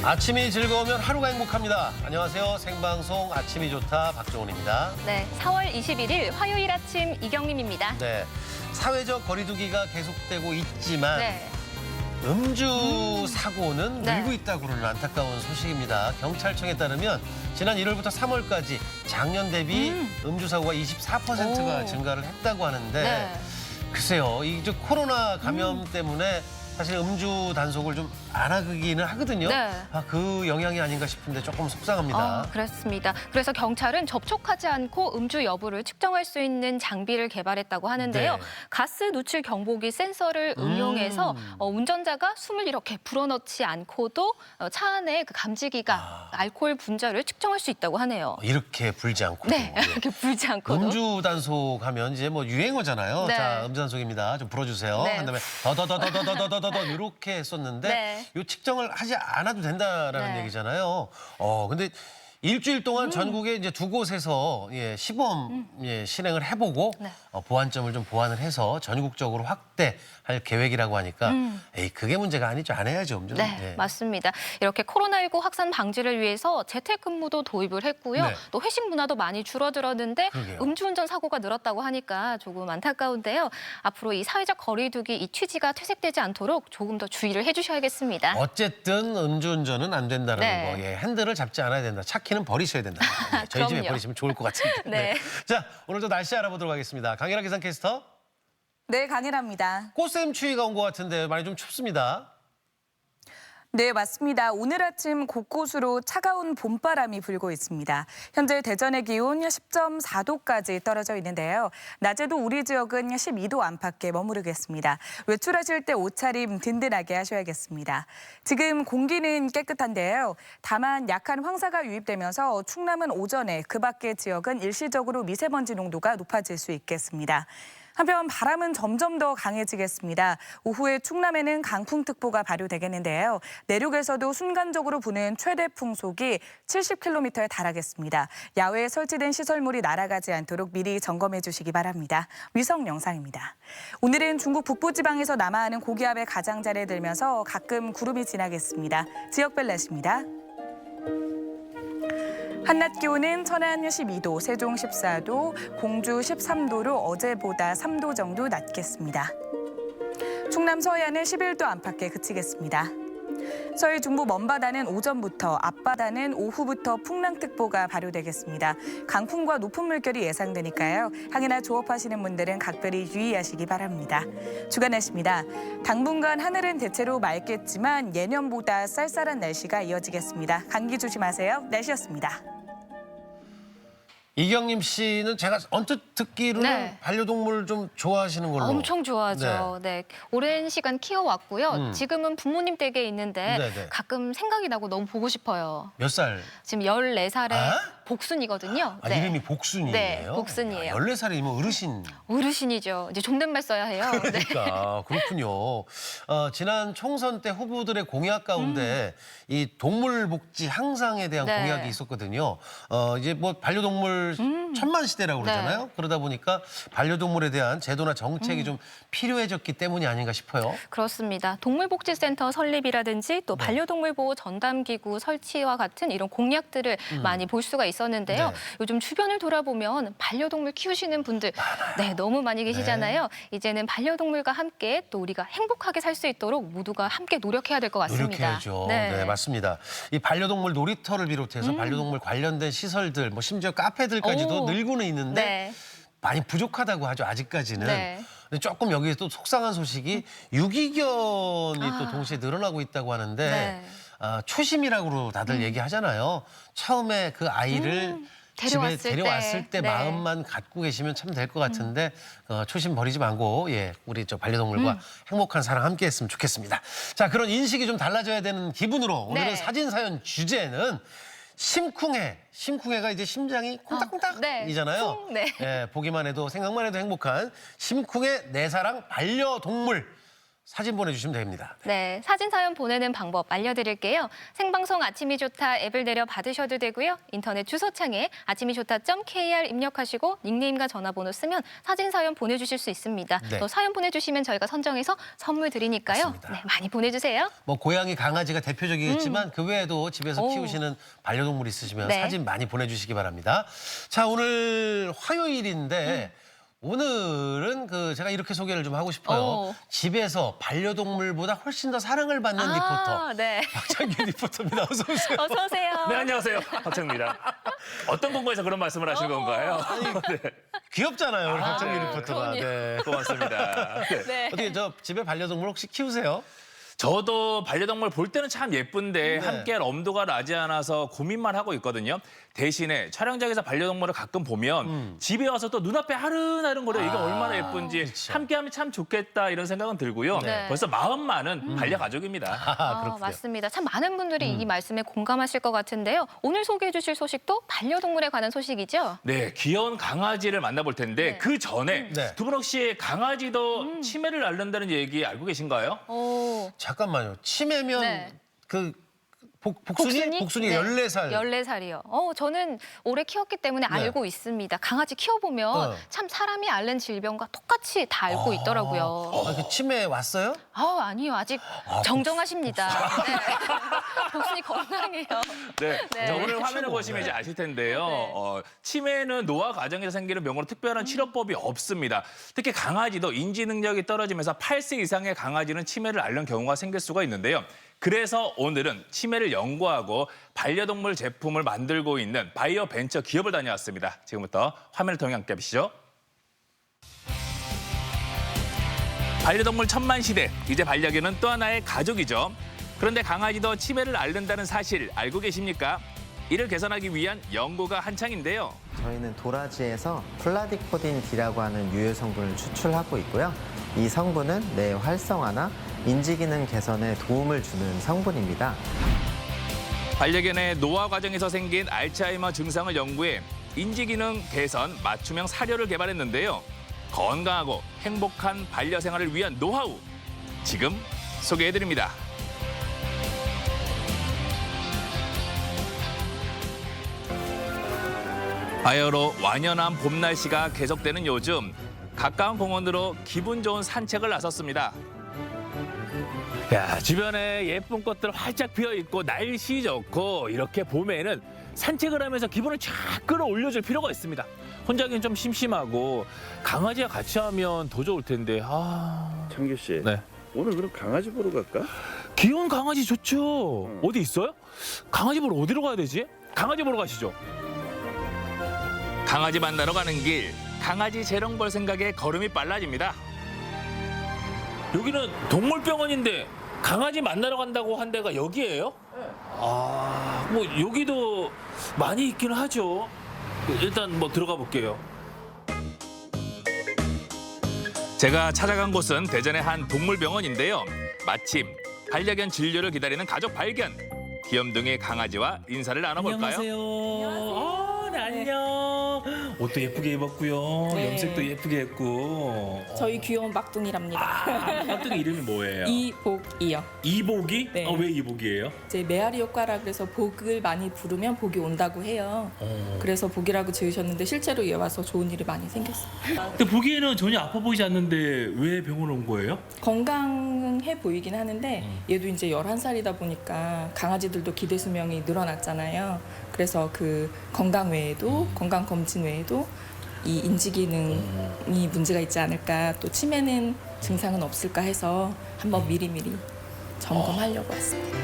아침이 즐거우면 하루가 행복합니다. 안녕하세요. 생방송 아침이 좋다 박정훈입니다. 네, 4월 21일 화요일 아침 이경림입니다. 네, 사회적 거리두기가 계속되고 있지만 네. 음주 사고는 네. 늘고 있다고 그러는 안타까운 소식입니다. 경찰청에 따르면 지난 1월부터 3월까지 작년 대비 음주 사고가 24%가 오. 증가를 했다고 하는데 네. 글쎄요, 이 코로나 감염 때문에 사실 음주 단속을 좀 안 하기는 하거든요. 네. 그 영향이 아닌가 싶은데 조금 속상합니다. 그렇습니다. 그래서 경찰은 접촉하지 않고 음주 여부를 측정할 수 있는 장비를 개발했다고 하는데요. 네. 가스 누출 경보기 센서를 응용해서 운전자가 숨을 이렇게 불어넣지 않고도 차 안에 그 감지기가 알코올 분자를 측정할 수 있다고 하네요. 이렇게 불지 않고. 네, 이렇게 불지 않고도. 음주 단속하면 이제 뭐 유행어잖아요. 네. 자, 음주 단속입니다. 좀 불어주세요. 네. 그다음에 더더더더더더더더 이렇게 했었는데 네. 요 측정을 하지 않아도 된다라는 네. 얘기잖아요. 근데 일주일 동안 전국에 이제 두 곳에서 시범 실행을 해보고 네. 보완점을 좀 보완을 해서 전국적으로 확대할 계획이라고 하니까 그게 문제가 아니죠. 안 해야죠. 음주는. 네, 예. 맞습니다. 이렇게 코로나19 확산 방지를 위해서 재택근무도 도입을 했고요. 네. 또 회식 문화도 많이 줄어들었는데 그러게요. 음주운전 사고가 늘었다고 하니까 조금 안타까운데요. 앞으로 이 사회적 거리두기 이 취지가 퇴색되지 않도록 조금 더 주의를 해주셔야겠습니다. 어쨌든 음주운전은 안 된다는 네. 거. 핸들을 잡지 않아야 된다. 차 키는 버리셔야 된다. 저희 집에 그럼요. 버리시면 좋을 것 같은데. 네. 자, 오늘도 날씨 알아보도록 하겠습니다. 강일아 기상캐스터. 네, 강일아입니다. 꽃샘 추위가 온 것 같은데 많이 좀 춥습니다. 네, 맞습니다. 오늘 아침 곳곳으로 차가운 봄바람이 불고 있습니다. 현재 대전의 기온 10.4도까지 떨어져 있는데요. 낮에도 우리 지역은 12도 안팎에 머무르겠습니다. 외출하실 때 옷차림 든든하게 하셔야겠습니다. 지금 공기는 깨끗한데요. 다만 약한 황사가 유입되면서 충남은 오전에 그 밖의 지역은 일시적으로 미세먼지 농도가 높아질 수 있겠습니다. 한편 바람은 점점 더 강해지겠습니다. 오후에 충남에는 강풍특보가 발효되겠는데요. 내륙에서도 순간적으로 부는 최대 풍속이 70km에 달하겠습니다. 야외에 설치된 시설물이 날아가지 않도록 미리 점검해 주시기 바랍니다. 위성 영상입니다. 오늘은 중국 북부지방에서 남하하는 고기압의 가장자리에 들면서 가끔 구름이 지나겠습니다. 지역별 날씨입니다. 한낮 기온은 천안 12도, 세종 14도, 공주 13도로 어제보다 3도 정도 낮겠습니다. 충남 서해안은 11도 안팎에 그치겠습니다. 서해 중부 먼바다는 오전부터, 앞바다는 오후부터 풍랑특보가 발효되겠습니다. 강풍과 높은 물결이 예상되니까요. 항해나 조업하시는 분들은 각별히 유의하시기 바랍니다. 주간 날씨입니다. 당분간 하늘은 대체로 맑겠지만 예년보다 쌀쌀한 날씨가 이어지겠습니다. 감기 조심하세요. 날씨였습니다. 이경림 씨는 제가 언뜻 듣기로는 네. 반려동물 좀 좋아하시는 걸로. 엄청 좋아하죠. 네. 오랜 시간 키워왔고요. 지금은 부모님 댁에 있는데 네네. 가끔 생각이 나고 너무 보고 싶어요. 몇 살? 지금 14살의 아? 복순이거든요. 아, 이름이 복순이에요? 네, 복순이에요. 14살이면 어르신. 어르신이죠. 이제 존댓말 써야 해요. 네. 그러니까 그렇군요. 지난 총선 때 후보들의 공약 가운데 이 동물 복지 향상에 대한 네. 공약이 있었거든요. 이제 뭐 반려동물 천만 시대라고 그러잖아요. 네. 그러다 보니까 반려동물에 대한 제도나 정책이 좀 필요해졌기 때문이 아닌가 싶어요. 그렇습니다. 동물복지센터 설립이라든지 또 반려동물 보호 전담기구 설치와 같은 이런 공약들을 많이 볼 수가 있었는데요. 네. 요즘 주변을 돌아보면 반려동물 키우시는 분들 네, 너무 많이 계시잖아요. 이제는 반려동물과 함께 또 우리가 행복하게 살 수 있도록 모두가 함께 노력해야 될 것 같습니다. 노력해야죠. 네, 맞습니다. 이 반려동물 놀이터를 비롯해서 반려동물 관련된 시설들, 뭐 심지어 카페들까지도 오. 늘고는 있는데 네. 많이 부족하다고 하죠, 아직까지는. 네. 근데 조금 여기에 또 속상한 소식이 유기견이 또 동시에 늘어나고 있다고 하는데 네. 초심이라고 다들 얘기하잖아요. 처음에 그 아이를 집에 데려왔을 데려왔을 때 네. 마음만 갖고 계시면 참 될 것 같은데 초심 버리지 말고 우리 저 반려동물과 행복한 사랑 함께 했으면 좋겠습니다. 자, 그런 인식이 좀 달라져야 되는 기분으로 오늘은 네. 사진 사연 주제는 심쿵해. 심쿵해가 이제 심장이 콩닥콩닥이잖아요. 네. 예, 보기만 해도 생각만 해도 행복한 심쿵해 내 사랑 반려동물. 사진 보내주시면 됩니다. 네, 사진 사연 보내는 방법 알려드릴게요. 생방송 아침이 좋다 앱을 내려 받으셔도 되고요. 인터넷 주소창에 아침이좋다.kr 입력하시고 닉네임과 전화번호 쓰면 사진 사연 보내주실 수 있습니다. 네. 또 사연 보내주시면 저희가 선정해서 선물 드리니까요. 맞습니다. 네, 많이 보내주세요. 뭐 고양이, 강아지가 대표적이겠지만 그 외에도 집에서 오. 키우시는 반려동물 있으시면 네. 사진 많이 보내주시기 바랍니다. 자, 오늘 화요일인데 오늘은 제가 이렇게 소개를 좀 하고 싶어요. 오. 집에서 반려동물보다 훨씬 더 사랑을 받는 리포터. 네. 박창규 리포터입니다. 어서 오세요. 어서 오세요. 네, 안녕하세요. 박창입니다. 어떤 공부에서 그런 말씀을 하신 건가요? 네, 귀엽잖아요, 우리 박창규 네. 리포터가. 그럼요. 네. 고맙습니다. 네. 네. 어떻게 집에 반려동물 혹시 키우세요? 저도 반려동물 볼 때는 참 예쁜데 네. 함께할 엄두가 나지 않아서 고민만 하고 있거든요. 대신에 촬영장에서 반려동물을 가끔 보면 집에 와서 또 눈앞에 하른하른거려 이게 얼마나 예쁜지 그렇죠. 함께하면 참 좋겠다 이런 생각은 들고요. 네. 벌써 마음만은 반려가족입니다. 그렇군요. 맞습니다. 참 많은 분들이 이 말씀에 공감하실 것 같은데요. 오늘 소개해 주실 소식도 반려동물에 관한 소식이죠? 네, 귀여운 강아지를 만나볼 텐데 네. 그 전에 네. 두 분 혹시 강아지도 치매를 앓는다는 얘기 알고 계신가요? 오. 잠깐만요. 치매면 네. 복순이? 복순이 네. 14살. 14살이요. 저는 오래 키웠기 때문에 네. 알고 있습니다. 강아지 키워보면 참 사람이 앓는 질병과 똑같이 다 알고 있더라고요. 그 치매 왔어요? 아니요. 아직 정정하십니다. 네. 복순이 건강해요. 네. 네. 자, 오늘 화면을 보시면 이제 아실 텐데요. 네. 치매는 노화 과정에서 생기는 병으로 특별한 치료법이 없습니다. 특히 강아지도 인지 능력이 떨어지면서 8세 이상의 강아지는 치매를 앓는 경우가 생길 수가 있는데요. 그래서 오늘은 치매를 연구하고 반려동물 제품을 만들고 있는 바이오 벤처 기업을 다녀왔습니다. 지금부터 화면을 통해 함께 보시죠. 반려동물 천만 시대, 이제 반려견은 또 하나의 가족이죠. 그런데 강아지도 치매를 앓는다는 사실 알고 계십니까? 이를 개선하기 위한 연구가 한창인데요. 저희는 도라지에서 플라디코딘 D라고 하는 유효 성분을 추출하고 있고요. 이 성분은 뇌 활성화나 인지기능 개선에 도움을 주는 성분입니다. 반려견의 노화 과정에서 생긴 알츠하이머 증상을 연구해 인지기능 개선 맞춤형 사료를 개발했는데요. 건강하고 행복한 반려생활을 위한 노하우, 지금 소개해드립니다. 바야흐로 완연한 봄 날씨가 계속되는 요즘, 가까운 공원으로 기분 좋은 산책을 나섰습니다. 야, 주변에 예쁜 꽃들 활짝 피어 있고 날씨 좋고 이렇게 봄에는 산책을 하면서 기분을 쫙 끌어올려줄 필요가 있습니다. 혼자긴 좀 심심하고 강아지와 같이 하면 더 좋을 텐데. 창규 씨, 네. 오늘 그럼 강아지 보러 갈까? 귀여운 강아지 좋죠. 어디 있어요? 강아지 보러 어디로 가야 되지? 강아지 보러 가시죠. 강아지 만나러 가는 길, 강아지 재롱 볼 생각에 걸음이 빨라집니다. 여기는 동물병원인데 강아지 만나러 간다고 한 데가 여기예요? 네. 뭐 여기도 많이 있긴 하죠. 일단 뭐 들어가 볼게요. 제가 찾아간 곳은 대전의 한 동물병원인데요. 마침 반려견 진료를 기다리는 가족 발견. 귀염둥이 강아지와 인사를 나눠볼까요? 안녕하세요. 네, 안녕. 옷도 예쁘게 입었고요. 네. 염색도 예쁘게 했고. 저희 귀여운 막둥이랍니다. 깍두기 이름이 뭐예요? 이복이요. 이복이? 네. 왜 이복이에요? 이제 메아리 효과라 그래서 복을 많이 부르면 복이 온다고 해요. 그래서 복이라고 지으셨는데 실제로 얘 와서 좋은 일이 많이 생겼어요. 근데 보기에는 전혀 아파 보이지 않는데 왜 병원 온 거예요? 건강해 보이긴 하는데 얘도 이제 11살이다 보니까 강아지들도 기대 수명이 늘어났잖아요. 그래서 그 건강 외에도 건강 검진 외에도 이 인지 기능이 문제가 있지 않을까, 또 치매는 증상은 없을까 해서 한번 미리미리 점검하려고 왔습니다.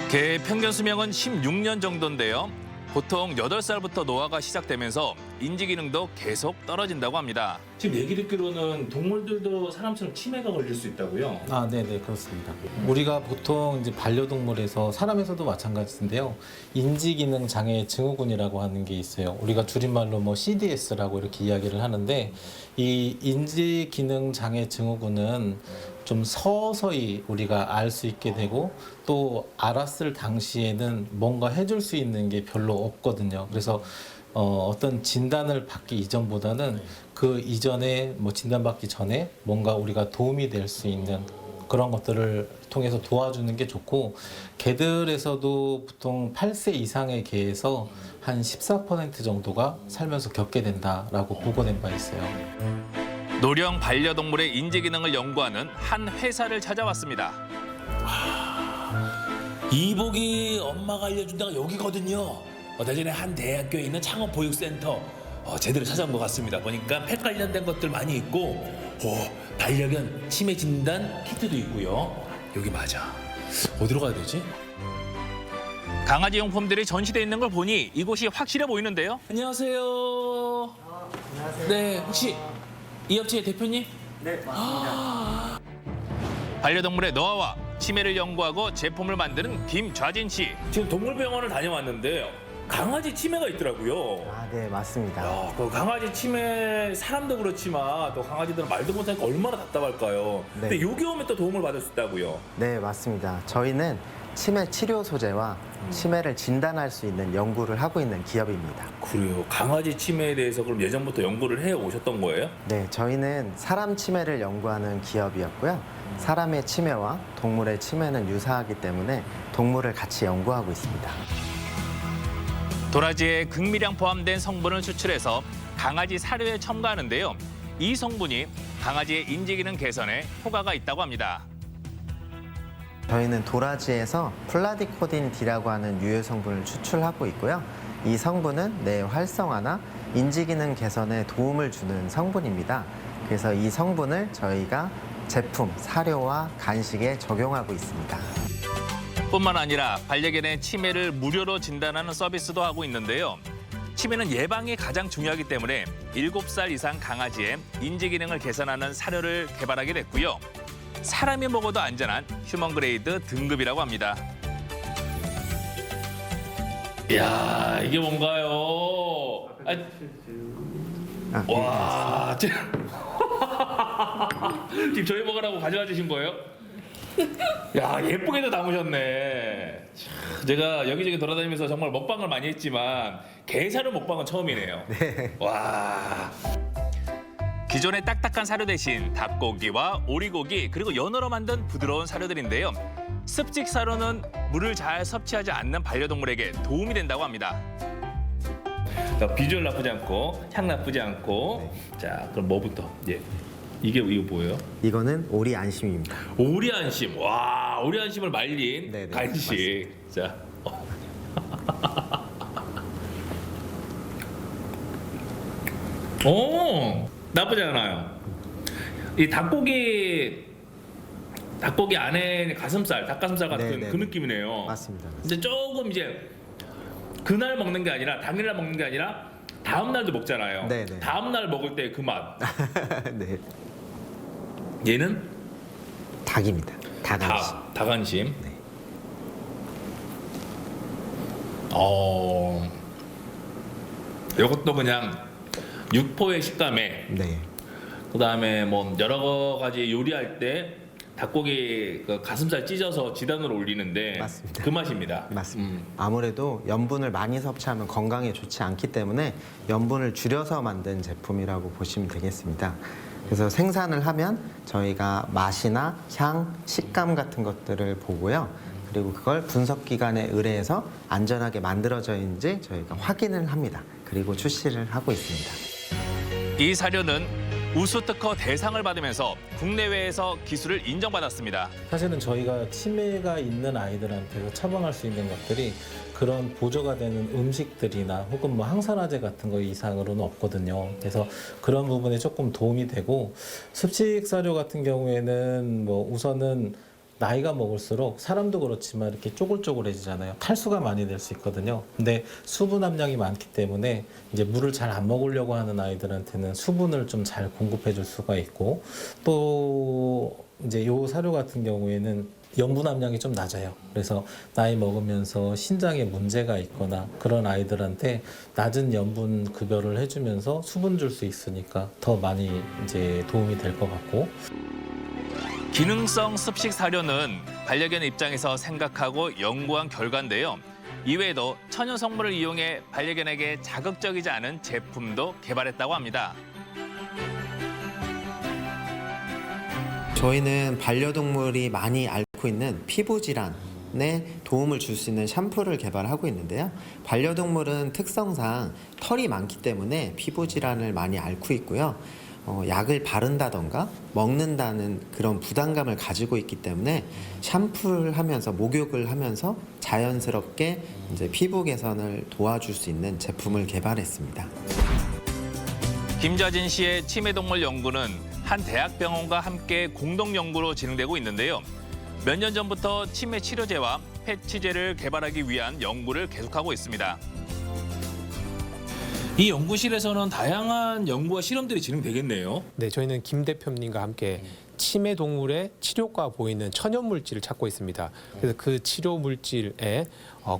개 평균 수명은 16년 정도인데요. 보통 8살부터 노화가 시작되면서 인지 기능도 계속 떨어진다고 합니다. 지금 얘기 듣기로는 동물들도 사람처럼 치매가 걸릴 수 있다고요? 네네, 그렇습니다. 우리가 보통 이제 반려동물에서 사람에서도 마찬가지인데요. 인지기능 장애 증후군이라고 하는 게 있어요. 우리가 줄임말로 뭐 CDS라고 이렇게 이야기를 하는데, 이 인지기능 장애 증후군은 좀 서서히 우리가 알 수 있게 되고, 또 알았을 당시에는 뭔가 해줄 수 있는 게 별로 없거든요. 그래서 어떤 진단을 받기 이전보다는 그 이전에 뭐 진단받기 전에 뭔가 우리가 도움이 될 수 있는 그런 것들을 통해서 도와주는 게 좋고, 개들에서도 보통 8세 이상의 개에서 한 14% 정도가 살면서 겪게 된다라고 보고된 바 있어요. 노령 반려동물의 인지 기능을 연구하는 한 회사를 찾아왔습니다. 이복이 엄마가 알려준 데가 여기거든요. 대전에 한 대학교에 있는 창업보육센터 제대로 찾아온 것 같습니다. 보니까 펫 관련된 것들 많이 있고 반려견 치매 진단 키트도 있고요. 여기 맞아. 어디로 가야 되지? 강아지 용품들이 전시돼 있는 걸 보니 이곳이 확실해 보이는데요. 안녕하세요. 안녕하세요. 네, 혹시 이 업체의 대표님? 네, 맞습니다. 반려동물의 노하우와 치매를 연구하고 제품을 만드는 김좌진 씨. 지금 동물병원을 다녀왔는데 강아지 치매가 있더라고요. 아, 네, 맞습니다. 그 강아지 치매 사람도 그렇지만 또 강아지들은 말도 못하니까 얼마나 답답할까요? 네. 근데 여기 오면 또 도움을 받을 수 있다고요. 네, 맞습니다. 저희는 치매 치료 소재와 치매를 진단할 수 있는 연구를 하고 있는 기업입니다. 그래요. 강아지 치매에 대해서 그럼 예전부터 연구를 해 오셨던 거예요? 네, 저희는 사람 치매를 연구하는 기업이었고요. 사람의 치매와 동물의 치매는 유사하기 때문에 동물을 같이 연구하고 있습니다. 도라지에 극미량 포함된 성분을 추출해서 강아지 사료에 첨가하는데요. 이 성분이 강아지의 인지기능 개선에 효과가 있다고 합니다. 저희는 도라지에서 플라디코딘 D라고 하는 유효 성분을 추출하고 있고요. 이 성분은 뇌 활성화나 인지기능 개선에 도움을 주는 성분입니다. 그래서 이 성분을 저희가 제품, 사료와 간식에 적용하고 있습니다. 뿐만 아니라 반려견의 치매를 무료로 진단하는 서비스도 하고 있는데요. 치매는 예방이 가장 중요하기 때문에 7살 이상 강아지의 인지기능을 개선하는 사료를 개발하게 됐고요. 사람이 먹어도 안전한 휴먼 그레이드 등급이라고 합니다. 이야, 이게 뭔가요? 와, 지금 저희 먹으라고 가져와 주신 거예요? 야, 예쁘게도 담으셨네. 제가 여기저기 돌아다니면서 정말 먹방을 많이 했지만 게사료 먹방은 처음이네요. 네. 와. 기존의 딱딱한 사료 대신 닭고기와 오리고기 그리고 연어로 만든 부드러운 사료들인데요. 습식 사료는 물을 잘 섭취하지 않는 반려동물에게 도움이 된다고 합니다. 자, 비주얼 나쁘지 않고 향 나쁘지 않고. 자, 그럼 뭐부터? 예. 이거 뭐예요? 이거는 오리 안심입니다. 오리 안심. 와, 오리 안심을 말린 네네, 간식. 자. 오, 나쁘지 않아요. 이 닭고기 안에 가슴살, 닭가슴살 같은 네네. 그 느낌이네요. 맞습니다. 근데 조금 이제 그날 먹는 게 아니라 당일날 먹는 게 아니라 다음 날도 먹잖아요. 네네. 다음 날 먹을 때 그 맛. 네, 얘는 닭입니다. 닭안심. 닭안심. 네. 이것도 그냥 육포의 식감에 네, 그다음에 뭐 여러 가지 요리할 때 닭고기 그 가슴살 찢어서 지단으로 올리는데 맞습니다. 그 맛입니다. 맞습니다. 아무래도 염분을 많이 섭취하면 건강에 좋지 않기 때문에 염분을 줄여서 만든 제품이라고 보시면 되겠습니다. 그래서 생산을 하면 저희가 맛이나 향, 식감 같은 것들을 보고요. 그리고 그걸 분석기관에 의뢰해서 안전하게 만들어져있는지 저희가 확인을 합니다. 그리고 출시를 하고 있습니다. 이 사료는 우수특허 대상을 받으면서 국내외에서 기술을 인정받았습니다. 사실은 저희가 치매가 있는 아이들한테서 처방할 수 있는 것들이 그런 보조가 되는 음식들이나 혹은 뭐 항산화제 같은 거 이상으로는 없거든요. 그래서 그런 부분에 조금 도움이 되고, 습식 사료 같은 경우에는 뭐 우선은 나이가 먹을수록 사람도 그렇지만 이렇게 쪼글쪼글해지잖아요. 탈수가 많이 될 수 있거든요. 근데 수분 함량이 많기 때문에 이제 물을 잘 안 먹으려고 하는 아이들한테는 수분을 좀 잘 공급해 줄 수가 있고, 또 이제 요 사료 같은 경우에는 염분 함량이 좀 낮아요. 그래서 나이 먹으면서 신장에 문제가 있거나 그런 아이들한테 낮은 염분 급여를 해주면서 수분 줄 수 있으니까 더 많이 이제 도움이 될 것 같고. 기능성 습식 사료는 반려견 입장에서 생각하고 연구한 결과인데요. 이외에도 천연 성분을 이용해 반려견에게 자극적이지 않은 제품도 개발했다고 합니다. 저희는 반려동물이 많이 앓고 있는 피부 질환에 도움을 줄 수 있는 샴푸를 개발하고 있는데요. 반려동물은 특성상 털이 많기 때문에 피부 질환을 많이 앓고 있고요. 약을 바른다던가 먹는다는 그런 부담감을 가지고 있기 때문에 샴푸를 하면서 목욕을 하면서 자연스럽게 이제 피부 개선을 도와줄 수 있는 제품을 개발했습니다. 김자진 씨의 치매동물 연구는 한 대학병원과 함께 공동 연구로 진행되고 있는데요. 몇 년 전부터 치매 치료제와 패치제를 개발하기 위한 연구를 계속하고 있습니다. 이 연구실에서는 다양한 연구와 실험들이 진행되겠네요. 네, 저희는 김 대표님과 함께 치매 동물의 치료과 보이는 천연 물질을 찾고 있습니다. 그래서 그 치료 물질의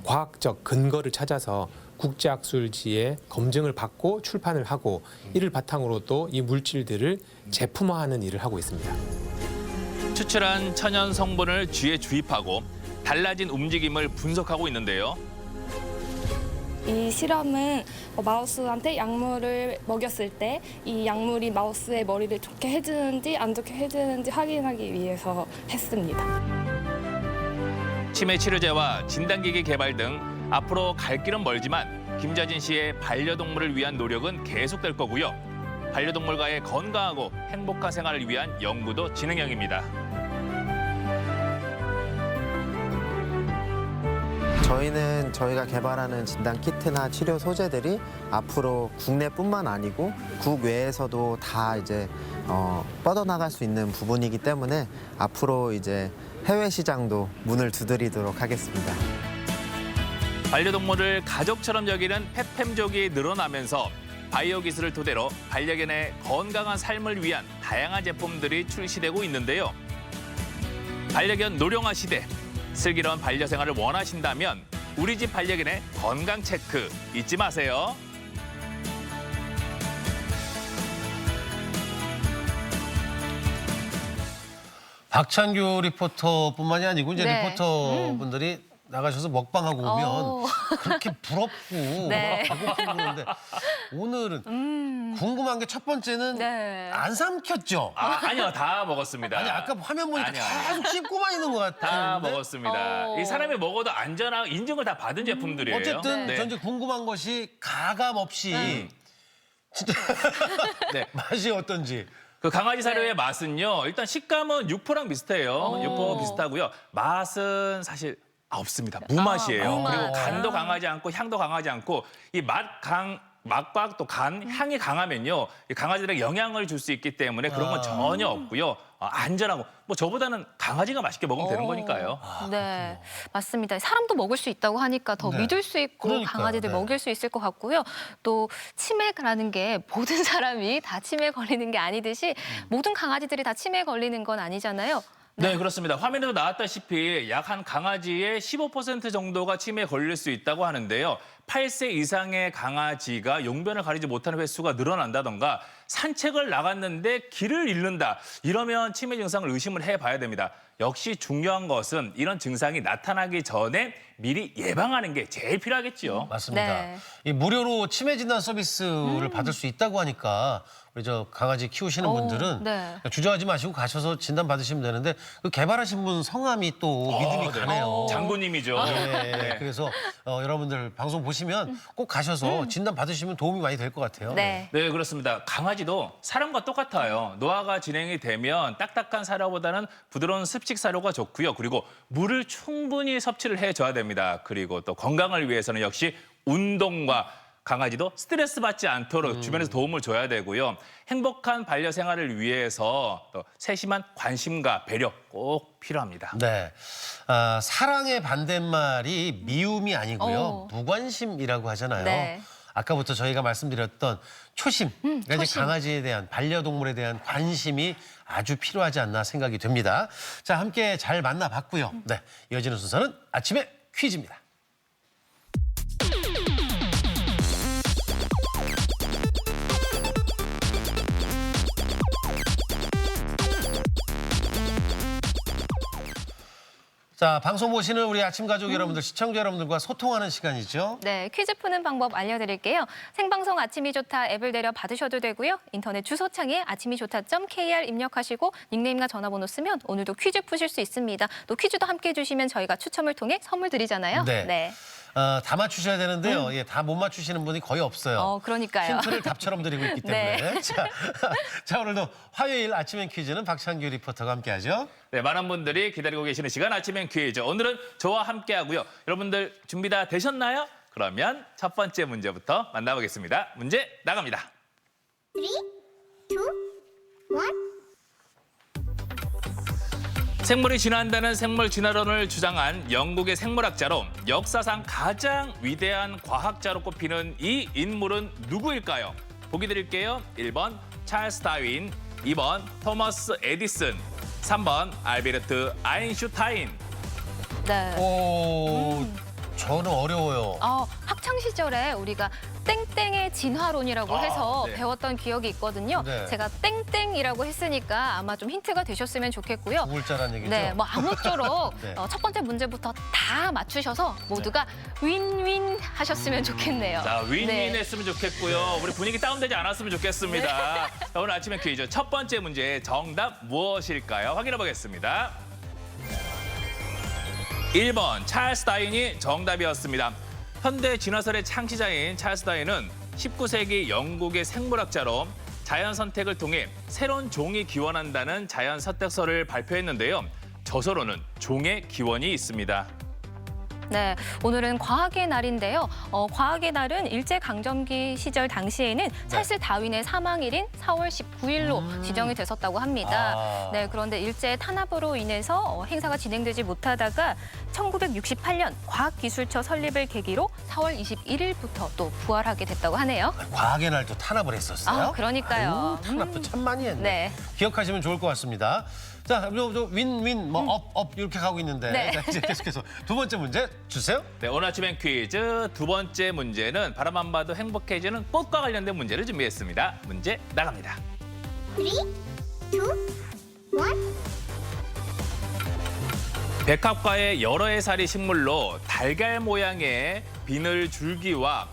과학적 근거를 찾아서 국제학술지에 검증을 받고 출판을 하고 이를 바탕으로 또 이 물질들을 제품화하는 일을 하고 있습니다. 추출한 천연 성분을 쥐에 주입하고 달라진 움직임을 분석하고 있는데요. 이 실험은 마우스한테 약물을 먹였을 때 이 약물이 마우스의 머리를 좋게 해주는지 안 좋게 해주는지 확인하기 위해서 했습니다. 치매 치료제와 진단기기 개발 등 앞으로 갈 길은 멀지만 김자진 씨의 반려동물을 위한 노력은 계속될 거고요. 반려동물과의 건강하고 행복한 생활을 위한 연구도 진행형입니다. 저희는 저희가 개발하는 진단 키트나 치료 소재들이 앞으로 국내뿐만 아니고 국외에서도 다 이제 뻗어나갈 수 있는 부분이기 때문에 앞으로 이제 해외 시장도 문을 두드리도록 하겠습니다. 반려동물을 가족처럼 여기는 펫팸족이 늘어나면서 바이오 기술을 토대로 반려견의 건강한 삶을 위한 다양한 제품들이 출시되고 있는데요. 반려견 노령화 시대, 슬기로운 반려생활을 원하신다면 우리 집 반려견의 건강 체크 잊지 마세요. 박찬규 리포터뿐만이 아니고 이제 네. 리포터분들이 나가셔서 먹방하고 오면 오. 그렇게 부럽고 네. 배고프고 그러는데 오늘은 궁금한 게 첫 번째는 네. 안 삼켰죠? 아니요, 다 먹었습니다. 아니 아까 화면 보니까 아니요. 계속 씹고만 있는 것 같아요. 다 먹었습니다. 어. 이 사람이 먹어도 안전하고 인증을 다 받은 제품들이에요. 어쨌든 네. 전 이제 궁금한 것이 가감 없이 진짜 네. 맛이 어떤지. 그 강아지 사료의 네. 맛은요. 일단 식감은 육포랑 비슷해요. 오. 육포 비슷하고요. 맛은 사실 없습니다. 무맛이에요. 무맛. 그리고 간도 강하지 않고 향도 강하지 않고 이 맛과 또 향이 강하면요. 이 강아지들에게 영향을 줄 수 있기 때문에 그런 건 전혀 없고요. 안전하고 뭐 저보다는 강아지가 맛있게 먹으면 되는 거니까요. 네, 맞습니다. 사람도 먹을 수 있다고 하니까 더 네. 믿을 수 있고 그러니까요. 강아지들 네. 먹일 수 있을 것 같고요. 또 치매라는 게 모든 사람이 다 치매 걸리는 게 아니듯이 모든 강아지들이 다 치매 걸리는 건 아니잖아요. 네, 그렇습니다. 화면에도 나왔다시피 약 한 강아지의 15% 정도가 치매에 걸릴 수 있다고 하는데요. 8세 이상의 강아지가 용변을 가리지 못하는 횟수가 늘어난다던가 산책을 나갔는데 길을 잃는다. 이러면 치매 증상을 의심을 해봐야 됩니다. 역시 중요한 것은 이런 증상이 나타나기 전에 미리 예방하는 게 제일 필요하겠죠. 맞습니다. 네. 이 무료로 치매 진단 서비스를 받을 수 있다고 하니까 우리 저 강아지 키우시는 오, 분들은 네. 주저하지 마시고 가셔서 진단 받으시면 되는데 그 개발하신 분 성함이 또 믿음이 네. 가네요. 장군님이죠. 네. 그래서 여러분들 방송 보시면 꼭 가셔서 진단 받으시면 도움이 많이 될 것 같아요. 네. 네, 그렇습니다. 강아지도 사람과 똑같아요. 노화가 진행이 되면 딱딱한 사료보다는 부드러운 습식 사료가 좋고요. 그리고 물을 충분히 섭취를 해줘야 됩니다. 그리고 또 건강을 위해서는 역시 운동과 강아지도 스트레스 받지 않도록 주변에서 도움을 줘야 되고요. 행복한 반려생활을 위해서 또 세심한 관심과 배려 꼭 필요합니다. 네. 사랑의 반대말이 미움이 아니고요. 무관심이라고 하잖아요. 네. 아까부터 저희가 말씀드렸던 초심, 그러니까 이제 초심. 강아지에 대한 반려동물에 대한 관심이 아주 필요하지 않나 생각이 듭니다. 자, 함께 잘 만나봤고요. 네, 이어지는 순서는 아침에 퀴즈입니다. 자, 방송 보시는 우리 아침 가족 여러분들, 시청자 여러분들과 소통하는 시간이죠. 네, 퀴즈 푸는 방법 알려드릴게요. 생방송 아침이 좋다 앱을 내려 받으셔도 되고요. 인터넷 주소창에 아침이 좋다.kr 입력하시고 닉네임과 전화번호 쓰면 오늘도 퀴즈 푸실 수 있습니다. 또 퀴즈도 함께 해주시면 저희가 추첨을 통해 선물 드리잖아요. 네. 다 맞추셔야 되는데요. 예, 다 못 맞추시는 분이 거의 없어요. 그러니까요. 힌트를 답처럼 드리고 있기 때문에. 네. 자, 오늘도 화요일 아침엔 퀴즈는 박찬규 리포터가 함께하죠. 네, 많은 분들이 기다리고 계시는 시간 아침엔 퀴즈. 오늘은 저와 함께하고요. 여러분들 준비 다 되셨나요? 그러면 첫 번째 문제부터 만나보겠습니다. 문제 나갑니다. 3, 2, 1. 생물이 진화한다는 생물 진화론을 주장한 영국의 생물학자로 역사상 가장 위대한 과학자로 꼽히는 이 인물은 누구일까요? 보기 드릴게요. 1번 찰스 다윈, 2번 토머스 에디슨, 3번 알베르트 아인슈타인. 네. 저는 어려워요. 학창 시절에 우리가 땡땡의 진화론이라고 해서 네. 배웠던 기억이 있거든요. 네. 제가 땡땡이라고 했으니까 아마 좀 힌트가 되셨으면 좋겠고요. 두 글자란 얘기죠. 네, 뭐 아무쪼록 네. 첫 번째 문제부터 다 맞추셔서 모두가 윈윈 하셨으면 좋겠네요. 자, 윈윈 네. 했으면 좋겠고요. 우리 분위기 다운되지 않았으면 좋겠습니다. 자, 오늘 아침에 퀴즈 첫 번째 문제 정답 무엇일까요? 확인해 보겠습니다. 1번 찰스 다윈이 정답이었습니다. 현대 진화설의 창시자인 찰스 다윈은 19세기 영국의 생물학자로 자연 선택을 통해 새로운 종이 기원한다는 자연 선택설을 발표했는데요. 저서로는 종의 기원이 있습니다. 네, 오늘은 과학의 날인데요. 과학의 날은 일제강점기 시절 당시에는 찰스 다윈의 사망일인 4월 19일로 지정이 됐었다고 합니다. 네, 그런데 일제 탄압으로 인해서 행사가 진행되지 못하다가 1968년 과학기술처 설립을 계기로 4월 21일부터 또 부활하게 됐다고 하네요. 과학의 날도 탄압을 했었어요. 그러니까요. 탄압도 참 많이 했네. 네. 기억하시면 좋을 것 같습니다. 자, 윈윈, 업 이렇게 가고 있는데. 네. 자, 이제 계속해서 두 번째 문제 주세요. 네, 오늘 아침엔 퀴즈 두 번째 문제는 바라만 봐도 행복해지는 꽃과 관련된 문제를 준비했습니다. 문제 나갑니다. 3, 2, 1. 백합과의 여러 해살이 식물로 달걀 모양의 비늘 줄기와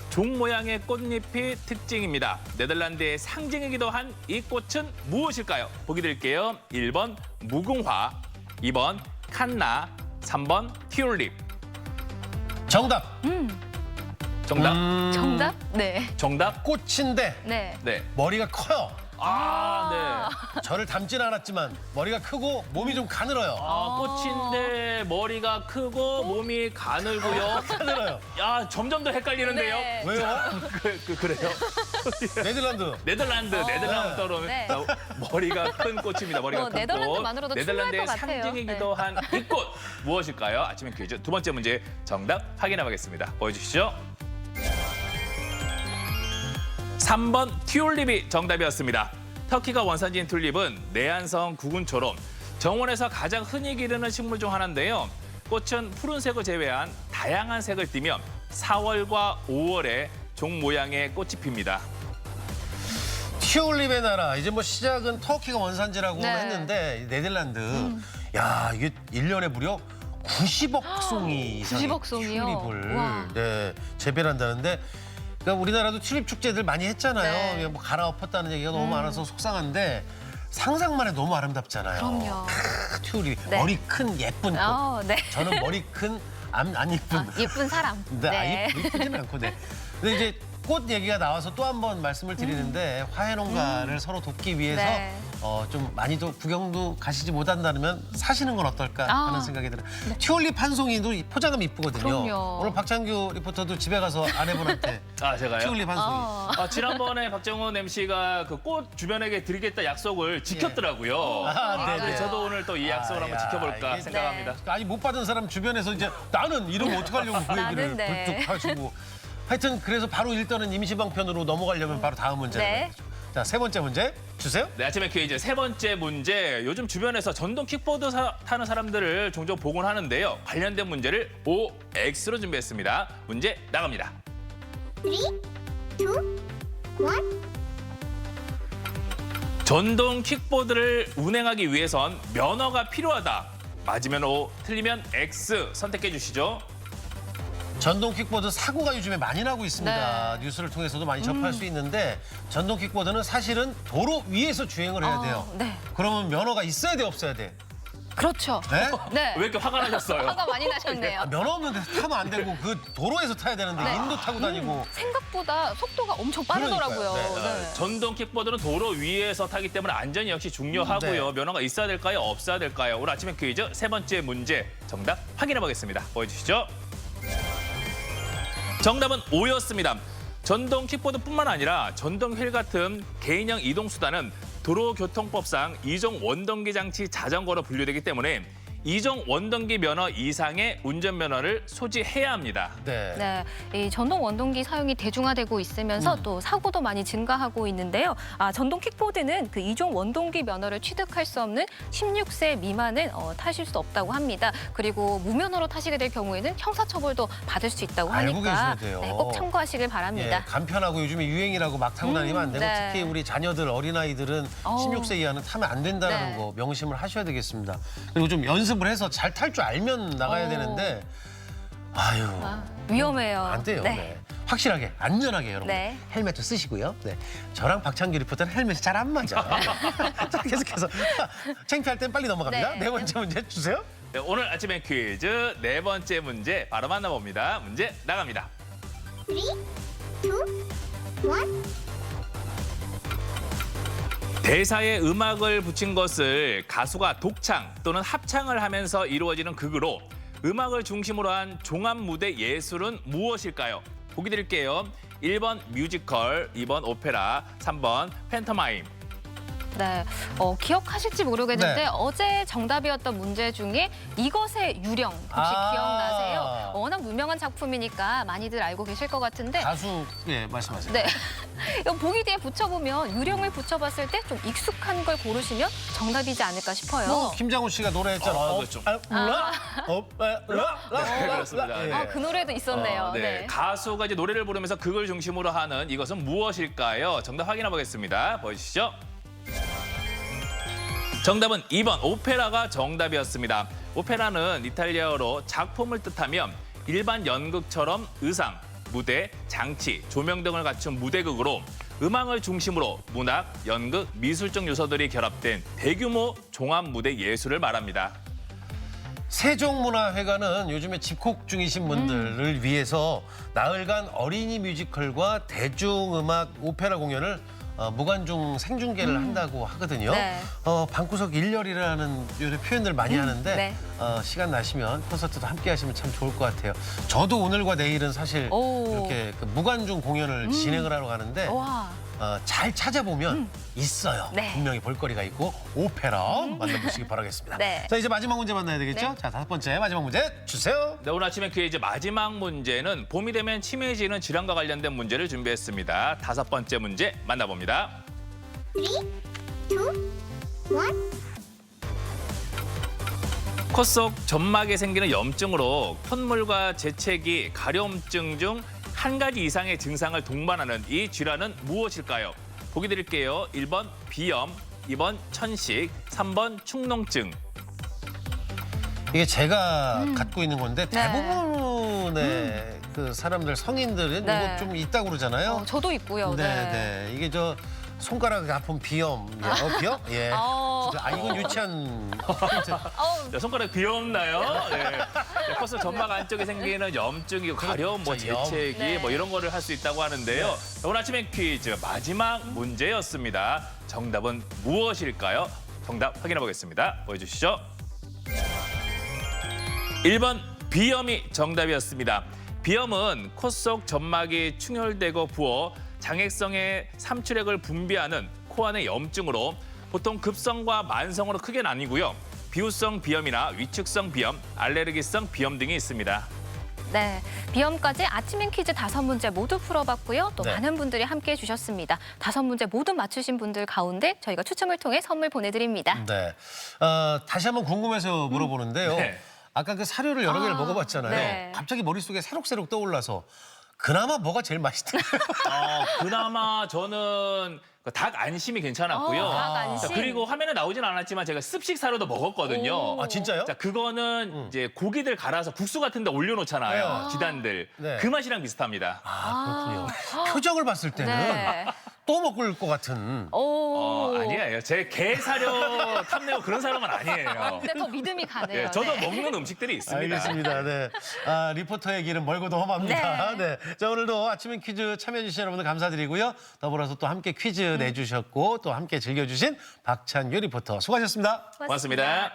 종 모양의 꽃잎이 특징입니다. 네덜란드의 상징이기도 한 이 꽃은 무엇일까요? 보기 드릴게요. 1번 무궁화, 2번 칸나, 3번 튤립. 정답. 정답? 정답? 네. 정답? 꽃인데 네. 네. 머리가 커요. 네. 저를 닮진 않았지만 머리가 크고 몸이 좀 가늘어요. 꽃인데 머리가 크고 몸이 가늘고요. 가늘어요. 야, 점점 더 헷갈리는데요. 네. 왜요? 그래요? 네덜란드. 네덜란드 떠오르는 네. 머리가 큰 꽃입니다. 머리가 큰 꽃. 네덜란드만으로도 네덜란드의 충분할 것 같아요. 상징이기도 한 이 꽃 무엇일까요? 아침에 퀴즈 두 번째 문제 정답 확인해 보겠습니다. 보여주시죠. 3번 튤립이 정답이었습니다. 터키가 원산지인 튤립은 내한성 구근초로 정원에서 가장 흔히 기르는 식물 중 하나인데요. 꽃은 푸른색을 제외한 다양한 색을 띠며 4월과 5월에 종 모양의 꽃이 핍니다. 튤립의 나라. 이제 뭐 시작은 터키가 원산지라고 네. 했는데 네덜란드. 야, 이게 1년에 무려 90억 송이 이상의 90억 송이요? 튤립을 와. 재배를 한다는데 그러니까 우리나라도 튤립 축제들 많이 했잖아요. 네. 뭐 갈아엎었다는 얘기가 너무 많아서 속상한데 상상만 해도 너무 아름답잖아요. 그럼요. 튤립. 네. 머리 큰 예쁜 꽃. 네. 저는 머리 큰 안 예쁜. 예쁜 사람. 네. 예쁘지는 않고. 네. 근데 이제 꽃 얘기가 나와서 또 한 번 말씀을 드리는데 화훼 농가를 서로 돕기 위해서 네. 좀 많이도 구경도 가시지 못한다면 사시는 건 어떨까 하는 생각이 들어요. 튤립 한 송이도 포장감 이쁘거든요. 그럼요. 오늘 박찬규 리포터도 집에 가서 아내분한테 제가요? 튤립 한 송이. 지난번에 박정훈 MC가 그 꽃 주변에게 드리겠다 약속을 지켰더라고요. 네네. 저도 오늘 또 이 약속을 한번 지켜볼까 이게 생각합니다. 아니 못 받은 사람 주변에서 이제 나는 이러면 어떡하려고 그 얘기를 나는 네. 불뚝 하시고. 하여튼 그래서 바로 일단은 임시방편으로 넘어가려면 바로 다음 문제로 네. 가야죠. 자, 세 번째 문제 주세요. 네, 아침에 퀴즈 세 번째 문제. 요즘 주변에서 전동 킥보드 타는 사람들을 종종 보곤 하는데요. 관련된 문제를 OX로 준비했습니다. 문제 나갑니다. 3, 2, 1. 전동 킥보드를 운행하기 위해선 면허가 필요하다. 맞으면 O, 틀리면 X 선택해 주시죠. 전동 킥보드 사고가 요즘에 많이 나고 있습니다. 뉴스를 통해서도 많이 접할 수 있는데 전동 킥보드는 사실은 도로 위에서 주행을 해야 돼요. 네. 그러면 면허가 있어야 돼, 없어야 돼? 그렇죠. 네? 네. 왜 이렇게 화가 나셨어요? 화가 많이 나셨네요. 면허 없는 데서 타면 안 되고 그 도로에서 타야 되는데 네. 인도 타고 다니고. 생각보다 속도가 엄청 빠르더라고요. 그러니까요. 네. 전동 킥보드는 도로 위에서 타기 때문에 안전이 역시 중요하고요. 네. 면허가 있어야 될까요? 없어야 될까요? 오늘 아침에 퀴즈 세 번째 문제 정답 확인해 보겠습니다. 보여주시죠. 정답은 O였습니다. 전동 킥보드뿐만 아니라 전동 휠 같은 개인형 이동수단은 도로교통법상 이종 원동기 장치 자전거로 분류되기 때문에 이종 원동기 면허 이상의 운전면허를 소지해야 합니다. 네. 네, 이 전동 원동기 사용이 대중화되고 있으면서 또 사고도 많이 증가하고 있는데요. 전동 킥보드는 그 이종 원동기 면허를 취득할 수 없는 16세 미만은 타실 수 없다고 합니다. 그리고 무면허로 타시게 될 경우에는 형사처벌도 받을 수 있다고 알고 하니까 계셔야 돼요. 네, 꼭 참고하시길 바랍니다. 예, 간편하고 요즘에 유행이라고 막 타고 다니면 안 되고 네. 특히 우리 자녀들 어린아이들은 16세 이하는 타면 안 된다는 네. 거 명심을 하셔야 되겠습니다. 그리고 좀 연습을 해서 잘 탈 줄 알면 나가야 되는데 아유 위험해요. 안 돼요. 네. 네. 확실하게 안전하게 여러분 네. 헬멧도 쓰시고요. 네. 저랑 박찬규 리포터는 헬멧이 잘 안 맞아요. 자, 계속해서 창피할 땐 빨리 넘어갑니다. 네. 네 번째 문제 주세요. 네, 오늘 아침에 퀴즈 네 번째 문제 바로 만나봅니다. 문제 나갑니다. 3, 2, 1. 대사에 음악을 붙인 것을 가수가 독창 또는 합창을 하면서 이루어지는 극으로 음악을 중심으로 한 종합 무대 예술은 무엇일까요? 보기 드릴게요. 1번 뮤지컬, 2번 오페라, 3번 팬터마임. 네, 기억하실지 모르겠는데 네. 어제 정답이었던 문제 중에 이것의 유령 혹시 기억나세요? 워낙 유명한 작품이니까 많이들 알고 계실 것 같은데 가수 예 말씀하세요. 네. 이거 보기 뒤에 붙여보면 유령을 붙여봤을 때 좀 익숙한 걸 고르시면 정답이지 않을까 싶어요. 김장훈 씨가 노래했잖아. 그렇죠. 네, 그렇습니다. 그 노래도 있었네요. 네. 가수가 이제 노래를 부르면서 극을 중심으로 하는 이것은 무엇일까요? 정답 확인해 보겠습니다. 보여주시죠. 정답은 2번 오페라가 정답이었습니다. 오페라는 이탈리아어로 작품을 뜻하며 일반 연극처럼 의상, 무대, 장치, 조명 등을 갖춘 무대극으로 음악을 중심으로 문학, 연극, 미술적 요소들이 결합된 대규모 종합 무대 예술을 말합니다. 세종문화회관은 요즘에 집콕 중이신 분들을 위해서 나흘간 어린이 뮤지컬과 대중음악 오페라 공연을 무관중 생중계를 한다고 하거든요. 네. 방구석 일렬이라는 요새 표현들 많이 하는데 네. 시간 나시면 콘서트도 함께 하시면 참 좋을 것 같아요. 저도 오늘과 내일은 사실 오. 이렇게 그 무관중 공연을 진행을 하러 가는데 와. 잘 찾아보면 있어요. 네. 분명히 볼거리가 있고 오페라 만나보시기 바라겠습니다. 네. 자 이제 마지막 문제 만나야 되겠죠? 네. 자 5번째 마지막 문제 주세요. 네, 오늘 아침에 퀴즈 마지막 문제는 봄이 되면 치매지는 질환과 관련된 문제를 준비했습니다. 5번째 문제 만나봅니다. 3, 2, 1. 코 속 점막에 생기는 염증으로 콧물과 재채기, 가려움증 중 한 가지 이상의 증상을 동반하는 이 질환은 무엇일까요? 보기 드릴게요. 1번 비염, 2번 천식, 3번 축농증. 이게 제가 갖고 있는 건데 네. 대부분의 그 사람들 성인들은 네. 이거 좀 있다고 그러잖아요. 저도 있고요. 네. 이게 저 손가락 아픈 비염. 비염? 예. 이건 유치한 힌트. 자, 손가락 귀엽나요? 네. 코스 점막 안쪽에 생기는 염증이고 가려움, 재채기 네. 이런 거를 할 수 있다고 하는데요. 오늘 아침에 퀴즈 마지막 문제였습니다. 정답은 무엇일까요? 정답 확인해 보겠습니다. 보여주시죠. 1번 비염이 정답이었습니다. 비염은 코 속 점막이 충혈되고 부어 장액성의 삼출액을 분비하는 코 안의 염증으로 보통 급성과 만성으로 크게 나뉘고요. 비후성 비염이나 위축성 비염, 알레르기성 비염 등이 있습니다. 네, 비염까지 아침엔 퀴즈 5문제 모두 풀어봤고요. 또 네. 많은 분들이 함께해 주셨습니다. 5문제 모두 맞추신 분들 가운데 저희가 추첨을 통해 선물 보내드립니다. 네. 다시 한번 궁금해서 물어보는데요. 네. 아까 그 사료를 여러 개를 먹어봤잖아요. 네. 갑자기 머릿속에 새록새록 떠올라서 그나마 뭐가 제일 맛있다? 그나마 저는 닭 안심이 괜찮았고요. 닭 안심. 자, 그리고 화면에 나오진 않았지만 제가 습식 사료도 먹었거든요. 아, 진짜요? 자, 그거는 이제 고기들 갈아서 국수 같은 데 올려놓잖아요. 네. 지단들. 네. 그 맛이랑 비슷합니다. 아, 그렇군요. 표정을 봤을 때는 네. 또 먹을 것 같은. 아니에요. 제 게 사료 탐내고 그런 사람은 아니에요. 근데 더 믿음이 가네요. 예, 저도 네. 먹는 음식들이 있습니다. 알겠습니다. 네. 리포터의 길은 멀고도 험합니다. 네. 자, 오늘도 아침엔 퀴즈 참여해주신 여러분들 감사드리고요. 더불어서 또 함께 퀴즈 내주셨고 또 함께 즐겨주신 박찬규 리포터 수고하셨습니다. 고맙습니다.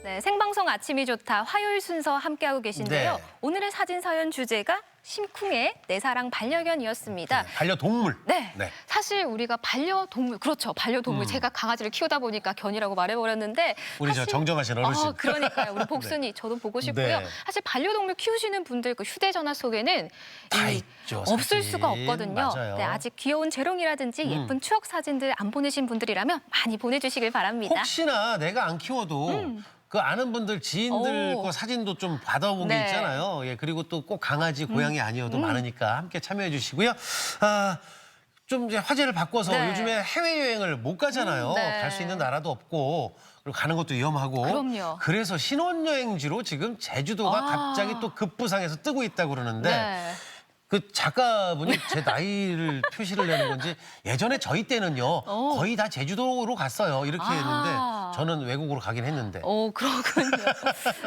네, 생방송 아침이 좋다 화요일 순서 함께하고 계신데요. 네. 오늘의 사진 사연 주제가 심쿵의 내 사랑 반려견이었습니다. 반려동물. 네. 네. 사실 우리가 반려동물, 그렇죠. 반려동물. 제가 강아지를 키우다 보니까 견이라고 말해버렸는데. 우리 저 정정하신 어르신. 그러니까요. 우리 복순이 저도 보고 싶고요. 네. 사실 반려동물 키우시는 분들 그 휴대전화 속에는 다 이 있죠, 없을 사진. 수가 없거든요. 맞아요. 네, 아직 귀여운 재롱이라든지 예쁜 추억 사진들 안 보내신 분들이라면 많이 보내주시길 바랍니다. 혹시나 내가 안 키워도 그 아는 분들, 지인들 오. 거 사진도 좀 받아본 네. 게 있잖아요. 예, 그리고 또 꼭 강아지, 고양이 아니어도 많으니까 함께 참여해 주시고요. 좀 이제 화제를 바꿔서 네. 요즘에 해외여행을 못 가잖아요. 네. 갈 수 있는 나라도 없고 그리고 가는 것도 위험하고. 그럼요. 그래서 신혼여행지로 지금 제주도가 갑자기 또 급부상해서 뜨고 있다고 그러는데 네. 그 작가분이 제 나이를 표시를 내는 건지 예전에 저희 때는요 거의 다 제주도로 갔어요 이렇게 했는데 저는 외국으로 가긴 했는데 그렇군요.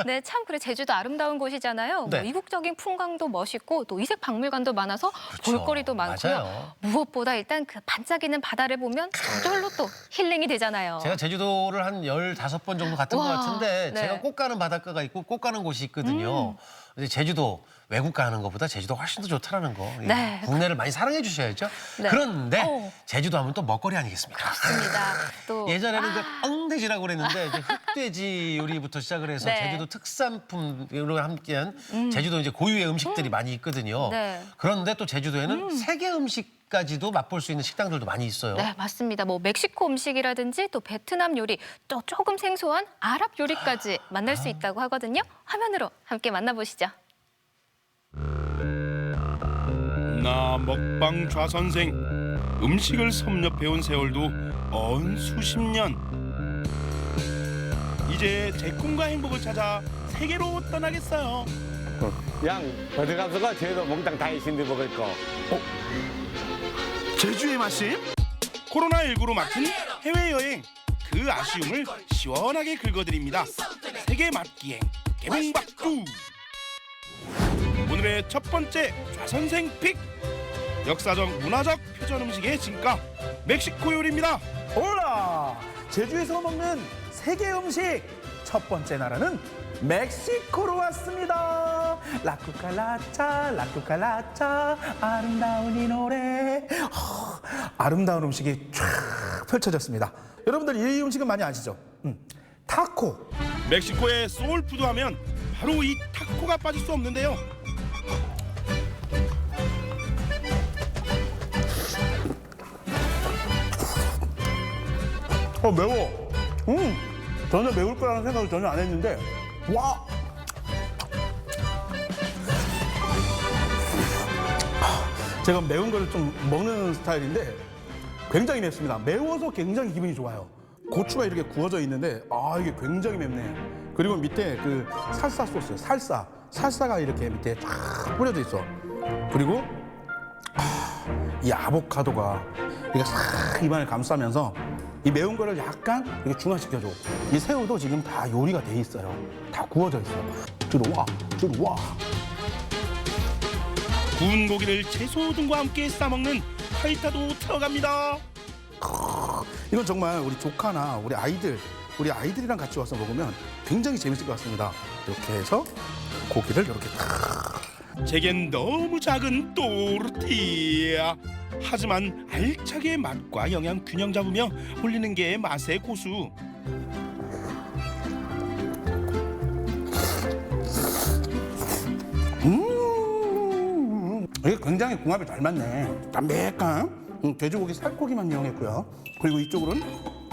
네, 참 그래 제주도 아름다운 곳이잖아요. 네. 뭐 이국적인 풍광도 멋있고 또 이색 박물관도 많아서 그렇죠. 볼거리도 많고요. 맞아요. 무엇보다 일단 그 반짝이는 바다를 보면 저절로 또 힐링이 되잖아요. 제가 제주도를 한 15번 정도 갔던 것 와, 같은데 네. 제가 꼭 가는 바닷가가 있고 꼭 가는 곳이 있거든요. 근데 제주도 외국 가는 것보다 제주도가 훨씬 더 좋다라는 거. 예, 네. 국내를 많이 사랑해 주셔야죠. 네. 그런데 제주도 하면 또 먹거리 아니겠습니까? 맞습니다. 또 예전에는 이제 엉돼지라고 그랬는데 이제 흑돼지 요리부터 시작을 해서 네. 제주도 특산품으로 함께한 제주도 이제 고유의 음식들이 많이 있거든요. 네. 그런데 또 제주도에는 세계 음식까지도 맛볼 수 있는 식당들도 많이 있어요. 네, 맞습니다. 뭐 멕시코 음식이라든지 또 베트남 요리, 또 조금 생소한 아랍 요리까지 만날 수 있다고 하거든요. 화면으로 함께 만나보시죠. 나 먹방 좌선생 음식을 섭렵해온 세월도 언 수십 년 이제 제 꿈과 행복을 찾아 세계로 떠나겠어요. 양 어디 가서가 제주도 몽땅 다 있는데 먹을 거. 제주의 맛임? 코로나19로 막힌 해외여행 그 아쉬움을 시원하게 긁어드립니다. 세계 맛기행 개봉박두. 오늘의 첫 번째 좌선생 픽 역사적 문화적 표전 음식의 진가 멕시코 요리입니다. 올라! 제주에서 먹는 세계 음식 첫 번째 나라는 멕시코로 왔습니다. 라쿠칼라차 라쿠칼라차 아름다운 이 노래. 아름다운 음식이 쫙 펼쳐졌습니다. 여러분들 이 음식은 많이 아시죠? 타코. 멕시코의 소울푸드 하면 바로 이 타코가 빠질 수 없는데요. 매워. 전혀 매울 거라는 생각을 전혀 안 했는데 와. 제가 매운 거를 좀 먹는 스타일인데 굉장히 맵습니다. 매워서 굉장히 기분이 좋아요. 고추가 이렇게 구워져 있는데 이게 굉장히 맵네. 그리고 밑에 그 살사 소스, 살사가 이렇게 밑에 쫙 뿌려져 있어. 그리고 이 아보카도가 이게 싹 입안을 감싸면서 이 매운 거를 약간 이렇게 중화시켜줘. 이 새우도 지금 다 요리가 돼 있어요. 다 구워져 있어. 들어와. 구운 고기를 채소 등과 함께 싸먹는 파이타도 들어갑니다. 이건 정말 우리 조카나 우리 아이들이랑 같이 와서 먹으면 굉장히 재밌을 것 같습니다. 이렇게 해서 고기를 이렇게 제겐 너무 작은 또르티야. 하지만 알차게 맛과 영양 균형 잡으며 올리는 게 맛의 고수. 이게 굉장히 궁합이 잘 맞네. 담백한 돼지고기 살코기만 이용했고요. 그리고 이쪽으로는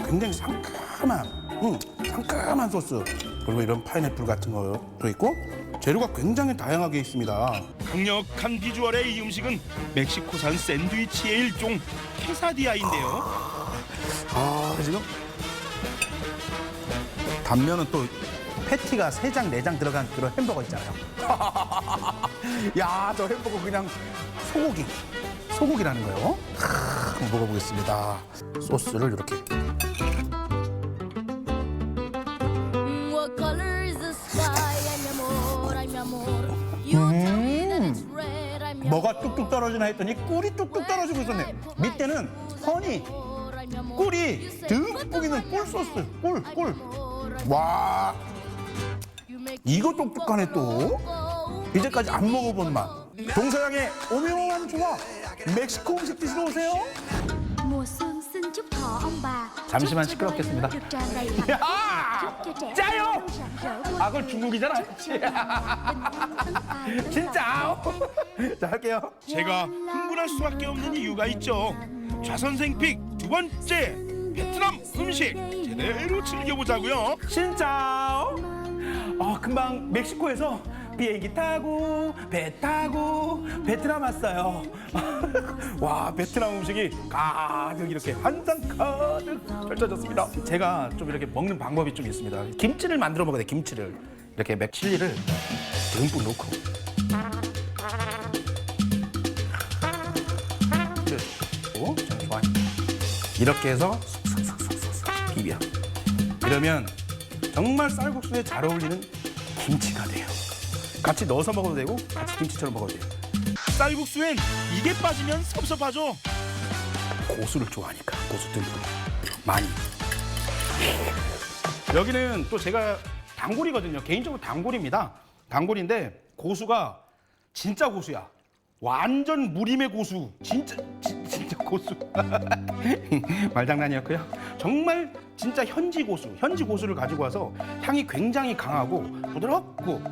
굉장히 상큼한 소스. 그리고 이런 파인애플 같은 것도 있고 재료가 굉장히 다양하게 있습니다. 강력한 비주얼의 이 음식은 멕시코산 샌드위치의 일종 케사디아인데요. 지금 단면은 또 패티가 3장, 4장 들어간 그런 햄버거 있잖아요. 야, 저 햄버거 그냥 소고기라는 거예요. 한번 먹어보겠습니다. 소스를 이렇게. 뭐가 뚝뚝 떨어지나 했더니 꿀이 뚝뚝 떨어지고 있었네. 밑에는 꿀이 듬뿍 있는 꿀 소스, 꿀. 와, 이거 똑똑하네 또. 이제까지 안 먹어본 맛. 동서양의 오묘한 조합. 멕시코 음식 드시러 오세요. 잠시만 시끄럽겠습니다. 짜요! 그건 중국이잖아. 진짜. 자, 할게요. 제가 흥분할 수밖에 없는 이유가 있죠. 좌선생픽 두 번째 베트남 음식 제대로 즐겨보자고요. 진짜. 금방 멕시코에서 비행기 타고 배 타고 베트남 왔어요. 와, 베트남 음식이 가득 이렇게 한 상 가득 펼쳐졌습니다. 제가 좀 이렇게 먹는 방법이 좀 있습니다. 김치를 만들어 먹어야 돼. 김치를 이렇게 맥칠리를 듬뿍 넣고 좋아. 이렇게 해서 슥슥슥슥슥 비벼. 이러면 정말 쌀국수에 잘 어울리는 김치가 돼요. 같이 넣어서 먹어도 되고 같이 김치처럼 먹어도 돼요. 쌀국수엔 이게 빠지면 섭섭하죠. 고수를 좋아하니까 고수들 많이. 여기는 또 제가 단골이거든요. 개인적으로 단골입니다. 단골인데 고수가 진짜 고수야. 완전 무림의 고수. 진짜 고수. 말장난이었고요. 정말 진짜 현지 고수를 가지고 와서 향이 굉장히 강하고 부드럽고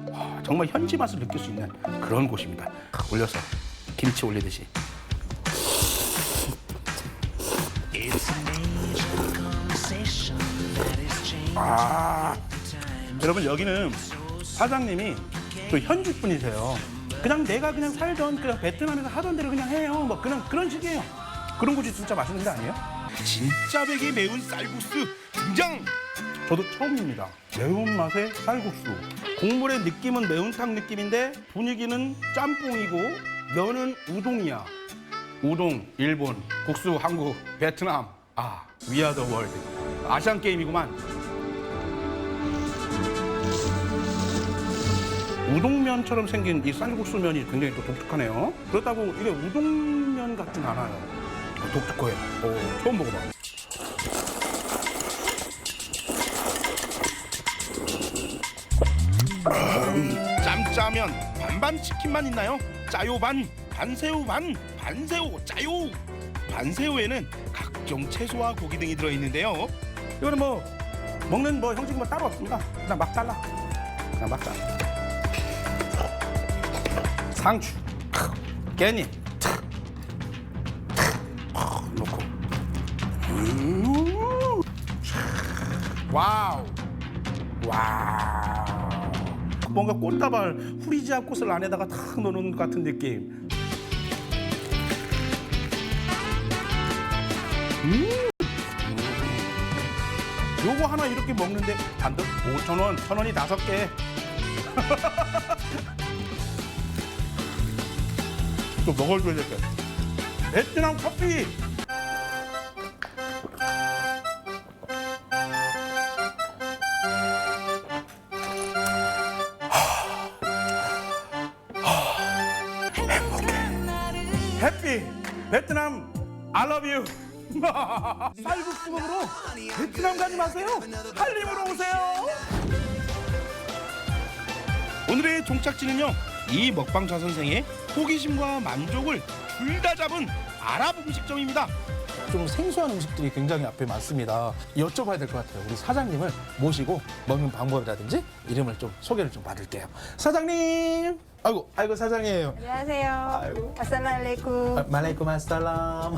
정말 현지 맛을 느낄 수 있는 그런 곳입니다. 올려서 김치 올리듯이. 여러분, 여기는 사장님이 또 현지 분이세요. 그냥 내가 그냥 살던 그냥 베트남에서 하던 대로 그냥 해요. 뭐 그런 식이에요. 그런 곳이 진짜 맛있는 데 아니에요? 진짜 배기 매운 쌀국수 등장! 저도 처음입니다. 매운맛의 쌀국수. 국물의 느낌은 매운탕 느낌인데 분위기는 짬뽕이고 면은 우동이야. 우동, 일본, 국수, 한국, 베트남. We are the world. 아시안 게임이구만. 우동면처럼 생긴 이 쌀국수 면이 굉장히 또 독특하네요. 그렇다고 이게 우동면 같진 않아요. 독특해요. 처음 먹어봐. 짬짜면 반반 치킨만 있나요? 짜요 반, 반새우 반, 반새우 짜요. 반새우에는 각종 채소와 고기 등이 들어있는데요. 이거는 먹는 형식은 따로 없습니다. 그냥 막 잘라. 상추, 깻잎 넣고. 와우. 뭔가 꽃다발 후리지아 꽃을 안에다가 탁 넣는 것 같은 느낌. 요거 하나 이렇게 먹는데 단돈 5,000원, 1,000원이 5개. 또 먹어줘야 될 것 같아. 베트남 커피. 해피 베트남 I love you. 쌀국수 먹으러 베트남 가지 마세요. 한림으로 오세요. 오늘의 종착지는요, 이 먹방 좌선생의 호기심과 만족을 둘 다 잡은 아랍 음식점입니다. 좀 생소한 음식들이 굉장히 앞에 많습니다. 여쭤봐야 될 것 같아요. 우리 사장님을 모시고 먹는 방법이라든지 이름을 좀 소개를 좀 받을게요. 사장님, 아이고 사장님. 안녕하세요. 아살라알레이쿰. 말레이쿰 아살람.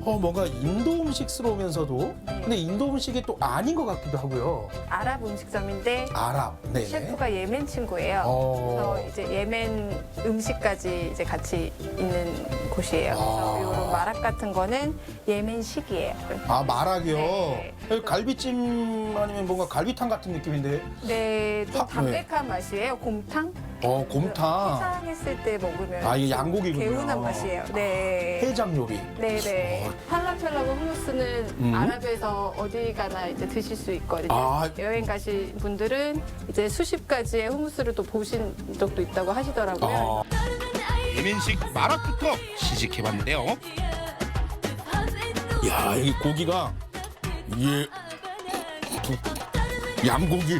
뭔가 인도 음식스러우면서도 근데 인도 음식이 또 아닌 것 같기도 하고요. 아랍 음식점인데 아랍. 네. 셰프가 예멘 친구예요. 그래서 이제 예멘 음식까지 이제 같이 있는 곳이에요. 그래서 이런 마락 같은 거는 예멘식이에요. 아 마락이요. 네. 갈비찜 아니면 뭔가 갈비탕 같은 느낌인데. 네, 좀 네. 담백한 맛이에요. 곰탕. 곰탕. 해장했을 때 먹으면 아, 이게 양고기군요. 개운한 맛이에요. 네. 해장 요리. 네네. 팔라펠라고 후무스는 아랍에서 어디 가나 이제 드실 수 있거든요. 아. 여행 가신 분들은 이제 수십 가지의 후무스를 또 보신 적도 있다고 하시더라고요. 예멘식 마락부터 시식해봤는데요. 야, 이 고기가 이게 양고기.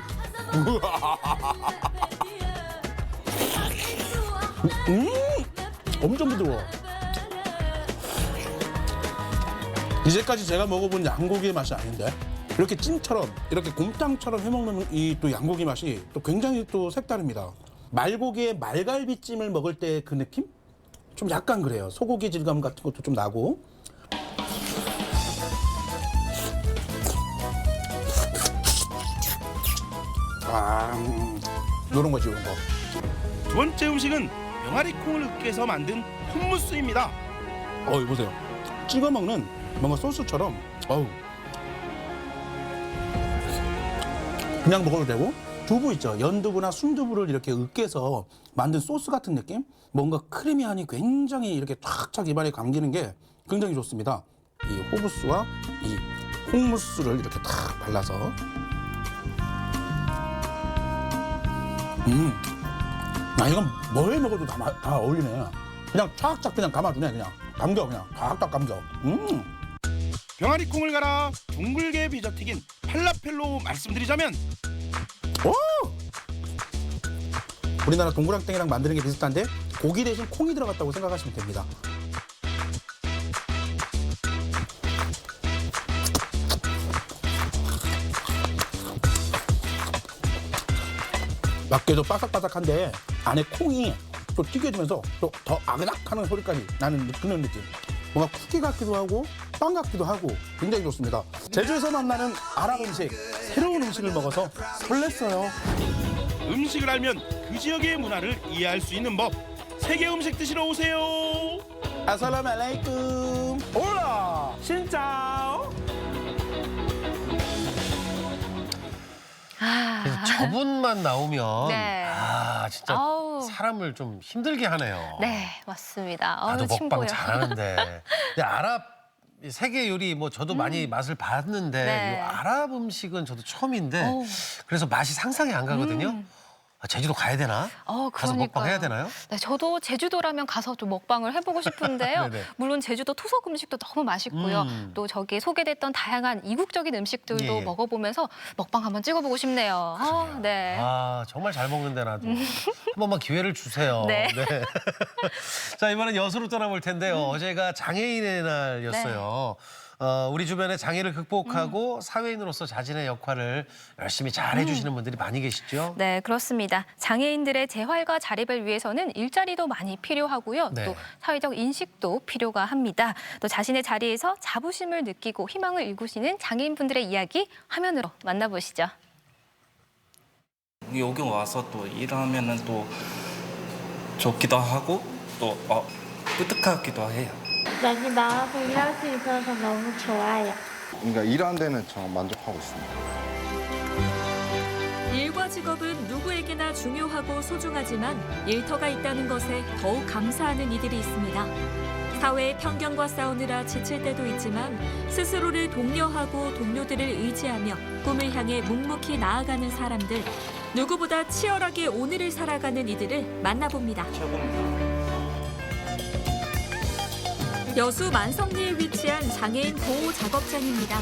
엄청 부드러워. 이제까지 제가 먹어본 양고기의 맛이 아닌데 이렇게 찜처럼 이렇게 곰탕처럼 해먹는 이 또 양고기 맛이 또 굉장히 또 색다릅니다. 말고기에 말갈비찜을 먹을 때 그 느낌? 좀 약간 그래요. 소고기 질감 같은 것도 좀 나고. 요런 거지, 요런 거. 두 번째 음식은 병아리 콩을 으깨서 만든 hummus입니다. 이거 보세요. 찍어 먹는 뭔가 소스처럼, 그냥 먹어도 되고, 두부 있죠. 연두부나 순두부를 이렇게 으깨서 만든 소스 같은 느낌? 뭔가 크리미하니 굉장히 이렇게 촥촥 입안에 감기는 게 굉장히 좋습니다. 이 호부스와 이 홍무스를 이렇게 탁 발라서. 이건 뭐에 먹어도 다 어울리네. 그냥 쫙쫙 그냥 감아주네. 그냥 감겨, 그냥 쫙쫙 감겨. 병아리 콩을 갈아 둥글게 빚어 튀긴 팔라펠로 말씀드리자면 우리나라 동그랑땡이랑 만드는 게 비슷한데 고기 대신 콩이 들어갔다고 생각하시면 됩니다. 밖에도 바삭바삭한데 안에 콩이 또 튀겨지면서 또 더 아그닥하는 소리까지 나는 그런 느낌. 뭔가 쿠키 같기도 하고 빵 같기도 하고 굉장히 좋습니다. 제주에서 만나는 아랍 음식, 새로운 음식을 먹어서 설렜어요. 음식을 알면 그 지역의 문화를 이해할 수 있는 법. 세계 음식 드시러 오세요. 아살라무 알라이쿰. 올라 신짜오. 저분만 나오면 네. 진짜 사람을 좀 힘들게 하네요. 네, 맞습니다. 나도 먹방 친구요. 잘하는데. 근데 아랍 세계 요리 뭐 저도 많이 맛을 봤는데 네. 이 아랍 음식은 저도 처음인데 그래서 맛이 상상이 안 가거든요. 제주도 가야 되나? 가서 먹방 해야 되나요? 네, 저도 제주도라면 가서 좀 먹방을 해보고 싶은데요. 네네. 물론 제주도 토속 음식도 너무 맛있고요. 또 저기 소개됐던 다양한 이국적인 음식들도 예. 먹어보면서 먹방 한번 찍어보고 싶네요. 네. 정말 잘 먹는데 나도. 한 번만 기회를 주세요. 네. 자, 이번엔 여수로 떠나볼 텐데요. 어제가 장애인의 날이었어요. 우리 주변에 장애를 극복하고 사회인으로서 자신의 역할을 열심히 잘 해주시는 분들이 많이 계시죠? 네, 그렇습니다. 장애인들의 재활과 자립을 위해서는 일자리도 많이 필요하고요. 네. 또 사회적 인식도 필요가 합니다. 또 자신의 자리에서 자부심을 느끼고 희망을 일구시는 장애인분들의 이야기 화면으로 만나보시죠. 여기 와서 또 일하면은 또 좋기도 하고 또 뿌듯하기도 해요. 여기 나와서 일할 수 있어서 너무 좋아요. 그러니까 일하는 데는 정말 만족하고 있습니다. 일과 직업은 누구에게나 중요하고 소중하지만 일터가 있다는 것에 더욱 감사하는 이들이 있습니다. 사회의 편견과 싸우느라 지칠 때도 있지만 스스로를 독려하고 동료들을 의지하며 꿈을 향해 묵묵히 나아가는 사람들. 누구보다 치열하게 오늘을 살아가는 이들을 만나봅니다. 여수 만성리에 위치한 장애인 보호 작업장입니다.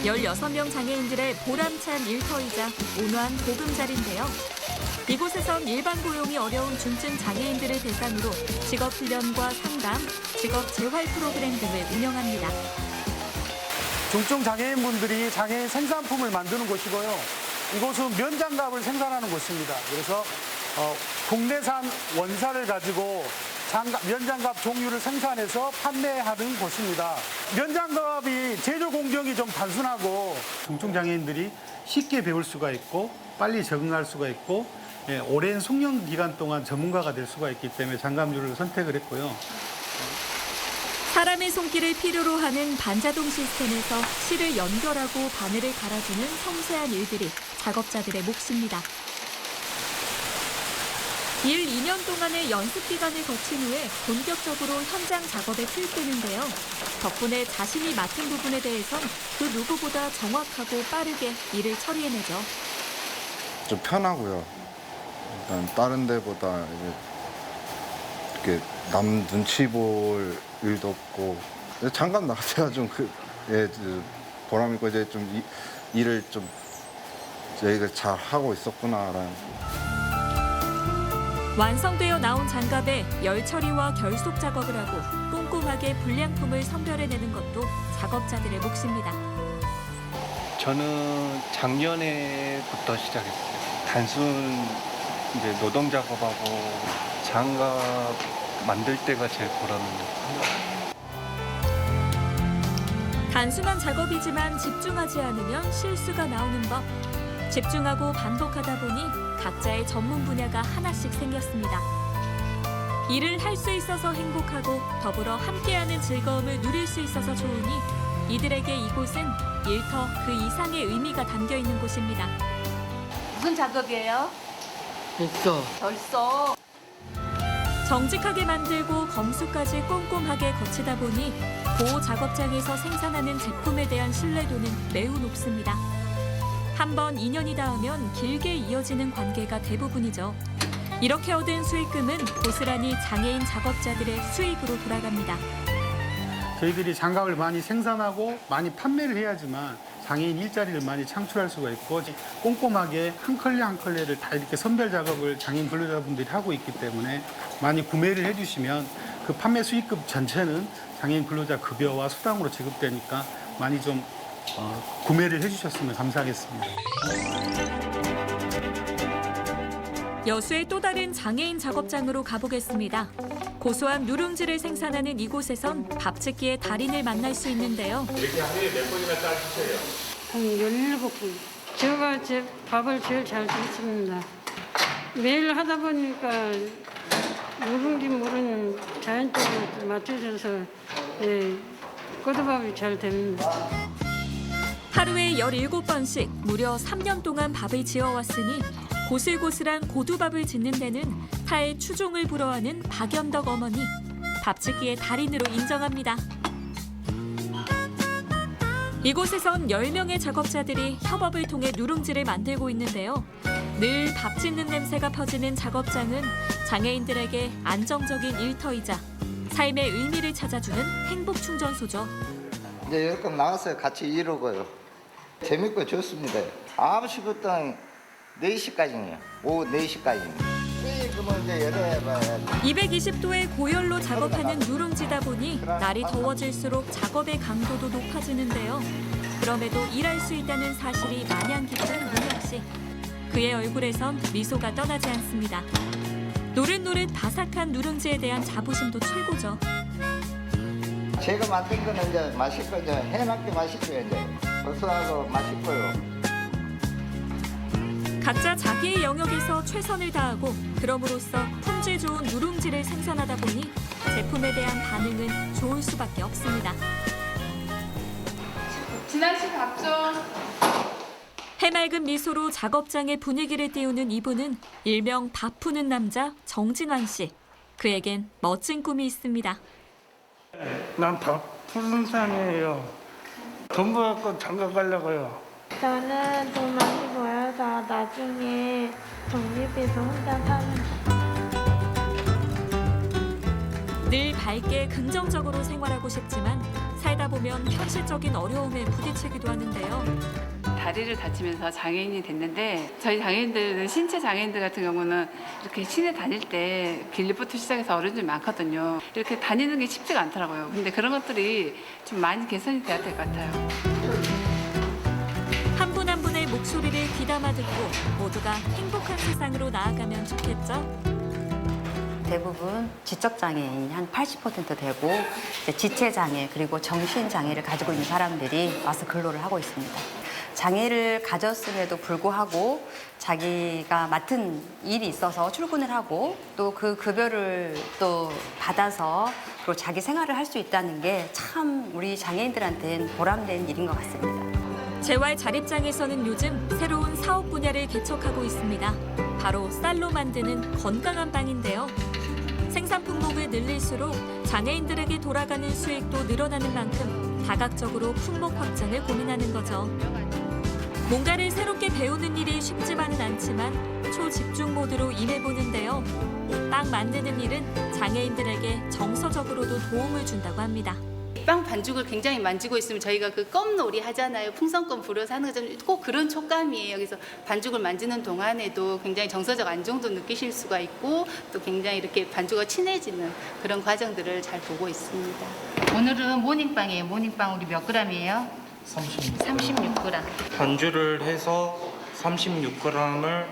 16명 장애인들의 보람찬 일터이자 온화한 보금자리인데요. 이곳에선 일반 고용이 어려운 중증 장애인들을 대상으로 직업훈련과 상담, 직업 재활 프로그램 등을 운영합니다. 중증 장애인분들이 장애인 생산품을 만드는 곳이고요. 이곳은 면장갑을 생산하는 곳입니다. 그래서 국내산 원사를 가지고 면장갑 종류를 생산해서 판매하는 곳입니다. 면장갑이 제조 공정이 좀 단순하고 중증장애인들이 쉽게 배울 수가 있고 빨리 적응할 수가 있고 오랜 숙련 기간 동안 전문가가 될 수가 있기 때문에 장갑류를 선택을 했고요. 사람의 손길을 필요로 하는 반자동 시스템에서 실을 연결하고 바늘을 갈아주는 섬세한 일들이 작업자들의 몫입니다. 일 2년 동안의 연습 기간을 거친 후에 본격적으로 현장 작업에 투입되는데요. 덕분에 자신이 맡은 부분에 대해선 그 누구보다 정확하고 빠르게 일을 처리해내죠. 좀 편하고요. 일단 다른 데보다 이렇게 남 눈치 볼 일도 없고 장갑 나가세요. 좀 보람 있고 이제 좀 일을 좀 저희가 잘 하고 있었구나라는. 완성되어 나온 장갑에 열 처리와 결속 작업을 하고 꼼꼼하게 불량품을 선별해내는 것도 작업자들의 몫입니다. 저는 작년에부터 시작했어요. 단순 이제 노동 작업하고 장갑 만들 때가 제일 보람입니다. 단순한 작업이지만 집중하지 않으면 실수가 나오는 법. 집중하고 반복하다 보니 각자의 전문 분야가 하나씩 생겼습니다. 일을 할 수 있어서 행복하고 더불어 함께하는 즐거움을 누릴 수 있어서 좋으니 이들에게 이곳은 일터 그 이상의 의미가 담겨 있는 곳입니다. 무슨 작업이에요? 벌써. 정직하게 만들고 검수까지 꼼꼼하게 거치다 보니 보호 작업장에서 생산하는 제품에 대한 신뢰도는 매우 높습니다. 한번 인연이 닿으면 길게 이어지는 관계가 대부분이죠. 이렇게 얻은 수익금은 고스란히 장애인 작업자들의 수익으로 돌아갑니다. 저희들이 장갑을 많이 생산하고 많이 판매를 해야지만 장애인 일자리를 많이 창출할 수가 있고 꼼꼼하게 한 컬레 한 컬레를 다 이렇게 선별 작업을 장애인 근로자분들이 하고 있기 때문에 많이 구매를 해주시면 그 판매 수익금 전체는 장애인 근로자 급여와 수당으로 지급되니까 많이 좀 구매를 해주셨으면 감사하겠습니다. 여수의 또 다른 장애인 작업장으로 가보겠습니다. 고소한 누룽지를 생산하는 이곳에선 밥짓기의 달인을 만날 수 있는데요. 이렇게 하루에 몇 번이나 짜주세요? 한 17분. 제가 제 밥을 제일 잘 짓습니다. 매일 하다 보니까 누룽지 물은 자연적으로 맞춰져서 꼬들밥이 잘 됩니다. 하루에 17번씩 무려 3년 동안 밥을 지어왔으니 고슬고슬한 고두밥을 짓는 데는 타의 추종을 불허하는 박연덕 어머니, 밥짓기의 달인으로 인정합니다. 이곳에선 10명의 작업자들이 협업을 통해 누룽지를 만들고 있는데요. 늘 밥 짓는 냄새가 퍼지는 작업장은 장애인들에게 안정적인 일터이자 삶의 의미를 찾아주는 행복 충전소죠. 이제 이렇게 나와서 같이 이루고요. 재밌고 좋습니다. 9시부터 4시까지요. 오후 4시까지요. 220도의 고열로 작업하는 누룽지다 보니 날이 더워질수록 작업의 강도도 높아지는데요. 그럼에도 일할 수 있다는 사실이 마냥 기쁜 문혁 씨. 그의 얼굴에선 미소가 떠나지 않습니다. 노릇노릇 바삭한 누룽지에 대한 자부심도 최고죠. 제가 만든 거는 이제 맛있고 이제 해맑게 맛있고요. 이제 고소하고 맛있고요. 각자 자기의 영역에서 최선을 다하고 그럼으로써 품질 좋은 누룽지를 생산하다 보니 제품에 대한 반응은 좋을 수밖에 없습니다. 진아 씨 밥 좀. 해맑은 미소로 작업장의 분위기를 띄우는 이분은 일명 밥 푸는 남자 정진환 씨. 그에겐 멋진 꿈이 있습니다. 난 밥 푸는 사람이에요. 돈 벌고 장가 가려고요. 저는 돈 많이 벌어서 나중에 독립해서 혼자 사는. 늘 밝게 긍정적으로 생활하고 싶지만 살다 보면 현실적인 어려움에 부딪히기도 하는데요. 다리를 다치면서 장애인이 됐는데 저희 장애인들은 신체 장애인들 같은 경우는 이렇게 시내 다닐 때 길리부터 시작해서 어려움이 많거든요. 이렇게 다니는 게 쉽지가 않더라고요. 근데 그런 것들이 좀 많이 개선이 돼야 될 것 같아요. 한 분 한 분의 목소리를 귀담아 듣고 모두가 행복한 세상으로 나아가면 좋겠죠? 대부분 지적장애인이 한 80% 되고 이제 지체장애 그리고 정신장애를 가지고 있는 사람들이 와서 근로를 하고 있습니다. 장애를 가졌음에도 불구하고 자기가 맡은 일이 있어서 출근을 하고 또 그 급여를 또 받아서 그리고 자기 생활을 할 수 있다는 게 참 우리 장애인들한테는 보람된 일인 것 같습니다. 재활자립장에서는 요즘 새로운 사업 분야를 개척하고 있습니다. 바로 쌀로 만드는 건강한 빵인데요. 생산 품목을 늘릴수록 장애인들에게 돌아가는 수익도 늘어나는 만큼 다각적으로 품목 확장을 고민하는 거죠. 뭔가를 새롭게 배우는 일이 쉽지만은 않지만 초집중 모드로 임해보는데요. 빵 만드는 일은 장애인들에게 정서적으로도 도움을 준다고 합니다. 빵 반죽을 굉장히 만지고 있으면 저희가 그 껌놀이 하잖아요. 풍선껌 불어서 하는 것처럼 꼭 그런 촉감이에요. 그래서 반죽을 만지는 동안에도 굉장히 정서적 안정도 느끼실 수가 있고 또 굉장히 이렇게 반죽과 친해지는 그런 과정들을 잘 보고 있습니다. 오늘은 모닝빵이에요. 모닝빵 우리 몇 g이에요? 36g. 반주를 해서 36g을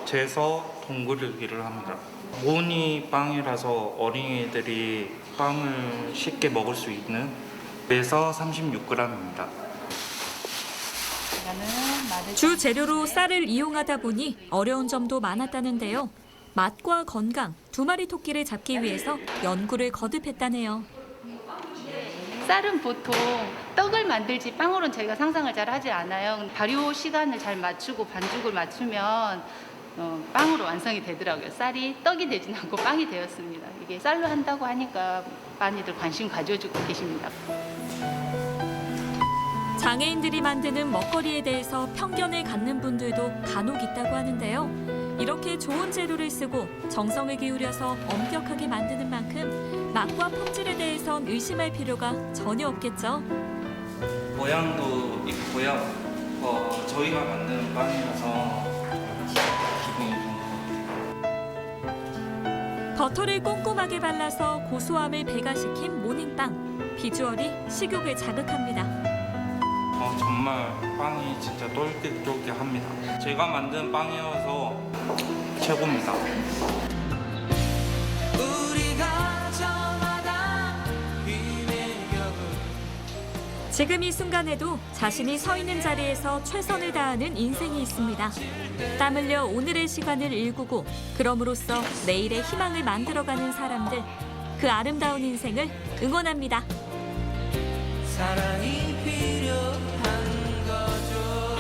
재서 동그리기를 합니다. 모니빵이라서 어린이들이 빵을 쉽게 먹을 수 있는 그래서 36g입니다. 주 재료로 쌀을 이용하다 보니 어려운 점도 많았다는데요. 맛과 건강 두 마리 토끼를 잡기 위해서 연구를 거듭했다네요. 쌀은 보통 떡을 만들지 빵으로는 저희가 상상을 잘 하지 않아요. 발효 시간을 잘 맞추고 반죽을 맞추면 빵으로 완성이 되더라고요. 쌀이 떡이 되진 않고 빵이 되었습니다. 이게 쌀로 한다고 하니까 많이들 관심 가져주고 계십니다. 장애인들이 만드는 먹거리에 대해서 편견을 갖는 분들도 간혹 있다고 하는데요. 이렇게 좋은 재료를 쓰고 정성을 기울여서 엄격하게 만드는 만큼 맛과 품질에 대해선 의심할 필요가 전혀 없겠죠. 모양도 있고요. 저희가 만드는 빵이라서 기분이 좀 버터를 꼼꼼하게 발라서 고소함을 배가시킨 모닝빵. 비주얼이 식욕을 자극합니다. 정말 빵이 진짜 쫄깃쫄깃합니다. 제가 만든 빵이어서 최고입니다. 지금 이 순간에도 자신이 서 있는 자리에서 최선을 다하는 인생이 있습니다. 땀 흘려 오늘의 시간을 일구고 그럼으로써 내일의 희망을 만들어가는 사람들. 그 아름다운 인생을 응원합니다. 사랑이 필요한 거죠.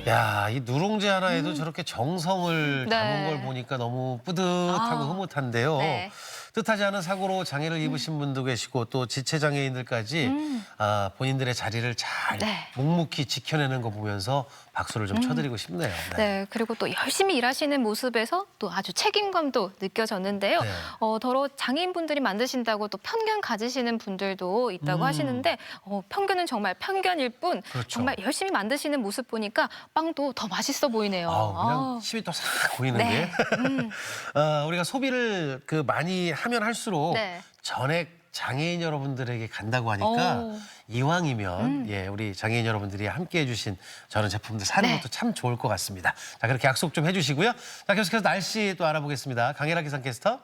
야, 이 누룽지 하나에도 저렇게 정성을 네. 담은 걸 보니까 너무 뿌듯하고 흐뭇한데요. 네. 뜻하지 않은 사고로 장애를 입으신 분도 계시고 또 지체장애인들까지 본인들의 자리를 잘 묵묵히 지켜내는 거 보면서 박수를 좀 쳐드리고 싶네요. 네, 그리고 또 열심히 일하시는 모습에서 또 아주 책임감도 느껴졌는데요. 네. 더러 장애인분들이 만드신다고 또 편견 가지시는 분들도 있다고 하시는데 편견은 정말 편견일 뿐 그렇죠. 정말 열심히 만드시는 모습 보니까 빵도 더 맛있어 보이네요. 그냥 침이 또 싹 고이는데. 네. 우리가 소비를 많이 하면 할수록 네. 전액 장애인 여러분들에게 간다고 하니까 이왕이면 우리 장애인 여러분들이 함께해 주신 저런 제품들 사는 것도 참 좋을 것 같습니다. 자, 그렇게 약속 좀 해주시고요. 자, 계속해서 날씨 또 알아보겠습니다. 강혜라 기상캐스터.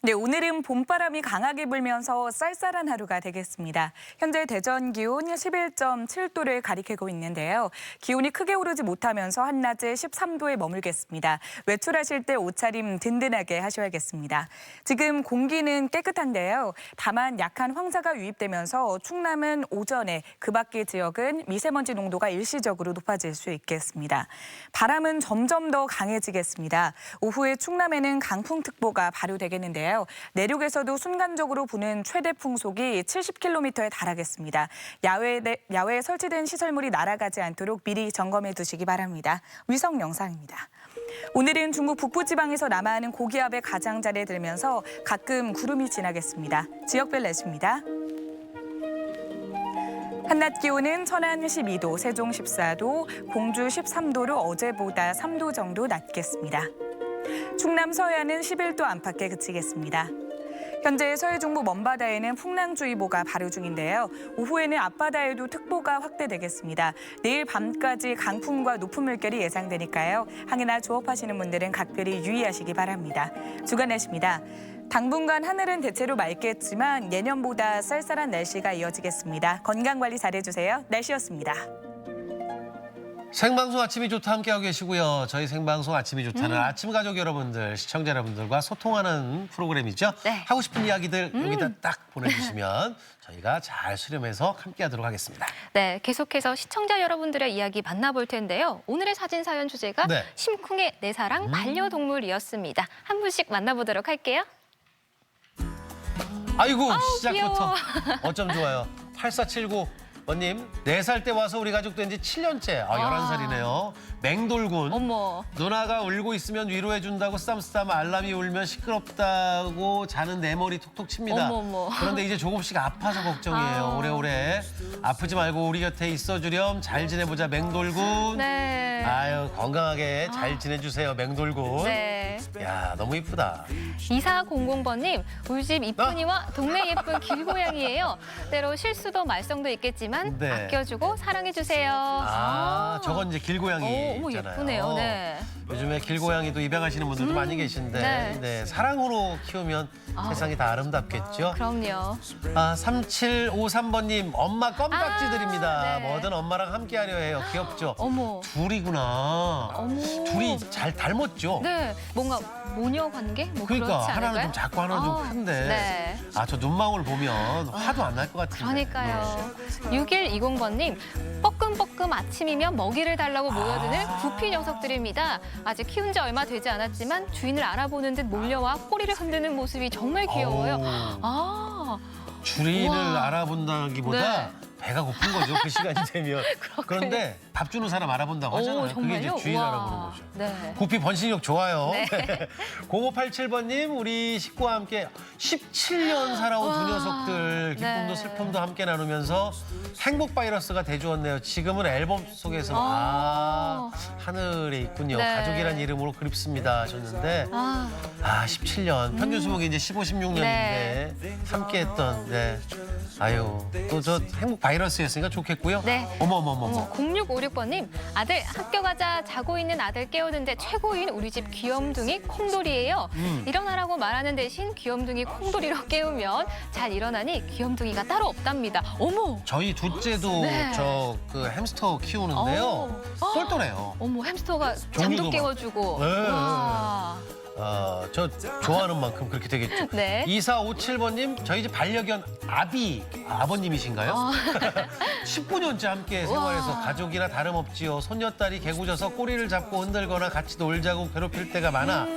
네, 오늘은 봄바람이 강하게 불면서 쌀쌀한 하루가 되겠습니다. 현재 대전 기온 11.7도를 가리키고 있는데요. 기온이 크게 오르지 못하면서 한낮에 13도에 머물겠습니다. 외출하실 때 옷차림 든든하게 하셔야겠습니다. 지금 공기는 깨끗한데요. 다만 약한 황사가 유입되면서 충남은 오전에 그 밖의 지역은 미세먼지 농도가 일시적으로 높아질 수 있겠습니다. 바람은 점점 더 강해지겠습니다. 오후에 충남에는 강풍특보가 발효되겠는데요. 내륙에서도 순간적으로 부는 최대 풍속이 70km에 달하겠습니다. 야외에 설치된 시설물이 날아가지 않도록 미리 점검해 두시기 바랍니다. 위성 영상입니다. 오늘은 중국 북부지방에서 남하하는 고기압의 가장자리에 들면서 가끔 구름이 지나겠습니다. 지역별 날씨입니다. 한낮 기온은 천안 12도, 세종 14도, 공주 13도로 어제보다 3도 정도 낮겠습니다. 충남 서해안은 11도 안팎에 그치겠습니다. 현재 서해 중부 먼바다에는 풍랑주의보가 발효 중인데요. 오후에는 앞바다에도 특보가 확대되겠습니다. 내일 밤까지 강풍과 높은 물결이 예상되니까요. 항해나 조업하시는 분들은 각별히 유의하시기 바랍니다. 주간 날씨입니다. 당분간 하늘은 대체로 맑겠지만 예년보다 쌀쌀한 날씨가 이어지겠습니다. 건강관리 잘해주세요. 날씨였습니다. 생방송 아침이 좋다 함께하고 계시고요. 저희 생방송 아침이 좋다는 아침 가족 여러분들, 시청자 여러분들과 소통하는 프로그램이죠. 네. 하고 싶은 이야기들 여기다 딱 보내주시면 저희가 잘 수렴해서 함께하도록 하겠습니다. 네, 계속해서 시청자 여러분들의 이야기 만나볼 텐데요. 오늘의 사진 사연 주제가 네. 심쿵의 내 사랑 반려동물이었습니다. 한 분씩 만나보도록 할게요. 아이고 아우, 시작부터 귀여워. 어쩜 좋아요. 8479번님 4살 때 와서 우리 가족 된 지 7년째. 11살이네요. 맹돌군. 어머. 누나가 울고 있으면 위로해준다고 쌈쌈 알람이 울면 시끄럽다고 자는 내 머리 톡톡 칩니다. 어머머. 그런데 이제 조금씩 아파서 걱정이에요. 오래오래 아프지 말고 우리 곁에 있어주렴. 잘 지내보자 맹돌군. 네. 아유 건강하게 잘 지내주세요 맹돌군. 네. 야 너무 이쁘다. 2400번님, 우리 집 이쁜이와 동네 예쁜 길고양이에요. 때로 실수도 말썽도 있겠지만 네. 아껴주고 사랑해주세요. 아 저건 이제 길고양이 어머, 있잖아요. 예쁘네요. 네. 요즘에 길고양이도 입양하시는 분들도 많이 계신데 네. 네, 사랑으로 키우면 세상이 다 아름답겠죠. 그럼요. 3753번님 엄마 껌딱지들입니다. 네. 뭐든 엄마랑 함께하려 해요. 귀엽죠? 어머. 둘이구나. 어머. 둘이 잘 닮았죠? 네, 뭔가 모녀 관계? 뭐 그러니까 그렇지 하나는 않을까요? 좀 작고 하나는 좀 큰데 네. 아 저 눈망울 보면 화도 안 날 것 같은데. 그러니까요. 6120번님, 뻐끔뻐끔 아침이면 먹이를 달라고 모여드는 구피 녀석들입니다. 아직 키운 지 얼마 되지 않았지만 주인을 알아보는 듯 몰려와 꼬리를 흔드는 모습이 정말 귀여워요. 아, 주인을 우와. 알아본다기보다 네. 배가 고픈 거죠. 그 시간이 되면. 그런데 밥 주는 사람 알아본다고 하잖아요. 그게 정말요? 이제 주인 우와. 알아보는 거죠. 네. 구피 번식력 좋아요. 네. 0587번님 우리 식구와 함께 17년 살아온 두 녀석들 기쁨도 네. 슬픔도 함께 나누면서 행복 바이러스가 돼주었네요. 지금은 앨범 속에서 하늘에 있군요. 네. 가족이란 이름으로 그립습니다 하셨는데 아, 17년 평균 수명이 이제 15, 16년인데 네. 함께했던 네. 아유 또 저 행복 바이러스였으니까 좋겠고요. 네. 어머머머머. 0656번님, 아들 학교 가자 자고 있는 아들 깨우는데 최고인 우리 집 귀염둥이 콩돌이에요. 일어나라고 말하는 대신 귀염둥이 콩돌이로 깨우면 잘 일어나니 귀염둥이가 따로 없답니다. 어머. 저희 둘째도 네. 저 그 햄스터 키우는데요. 똘똘해요. 어머, 햄스터가 종류도 잠도 막- 깨워주고. 네. 와. 저 좋아하는 만큼 그렇게 되겠죠. 네. 2457번님 저희 집 반려견 아버님이신가요? 19년째 함께 생활해서 와. 가족이나 다름없지요. 손녀딸이 개구져서 꼬리를 잡고 흔들거나 같이 놀자고 괴롭힐 때가 많아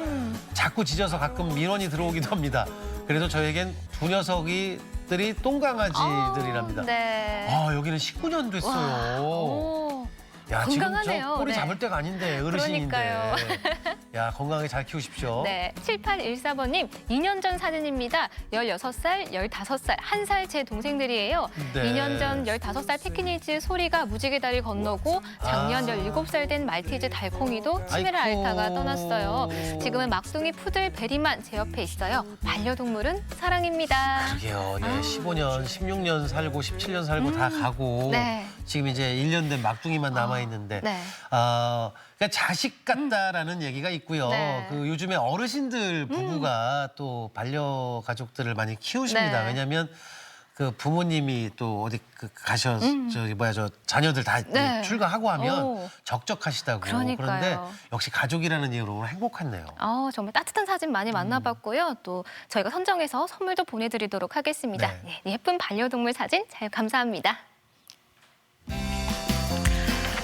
자꾸 짖어서 가끔 민원이 들어오기도 합니다. 그래도 저에겐 두 녀석들이 똥강아지들이랍니다. 네. 여기는 19년 됐어요. 오. 야, 지금 건강하네요. 저 꼬리 네. 잡을 때가 아닌데 어르신인데. 그러니까요. 야 건강하게 잘 키우십시오. 네, 7814번님, 2년 전 사진입니다. 16살, 15살, 1살 제 동생들이에요. 네. 2년 전 15살 패키니즈 소리가 무지개 다리 건너고 작년 17살 된 말티즈 달콩이도 치매를 아이쿠. 앓다가 떠났어요. 지금은 막둥이 푸들 베리만 제 옆에 있어요. 반려동물은 사랑입니다. 그러게요. 네, 15년, 16년 살고 17년 살고 다 가고 네. 지금 이제 1년 된 막둥이만 남아 있는데 네. 그러니까 자식 같다라는 얘기가 있고요. 네. 그 요즘에 어르신들 부부가 또 반려가족들을 많이 키우십니다. 네. 왜냐하면 그 부모님이 또 어디 저 자녀들 다 네. 출가하고 하면 오. 적적하시다고. 그러니까요. 그런데 역시 가족이라는 이유로 행복하네요. 정말 따뜻한 사진 많이 만나봤고요. 또 저희가 선정해서 선물도 보내드리도록 하겠습니다. 네. 네, 예쁜 반려동물 사진 잘 감사합니다.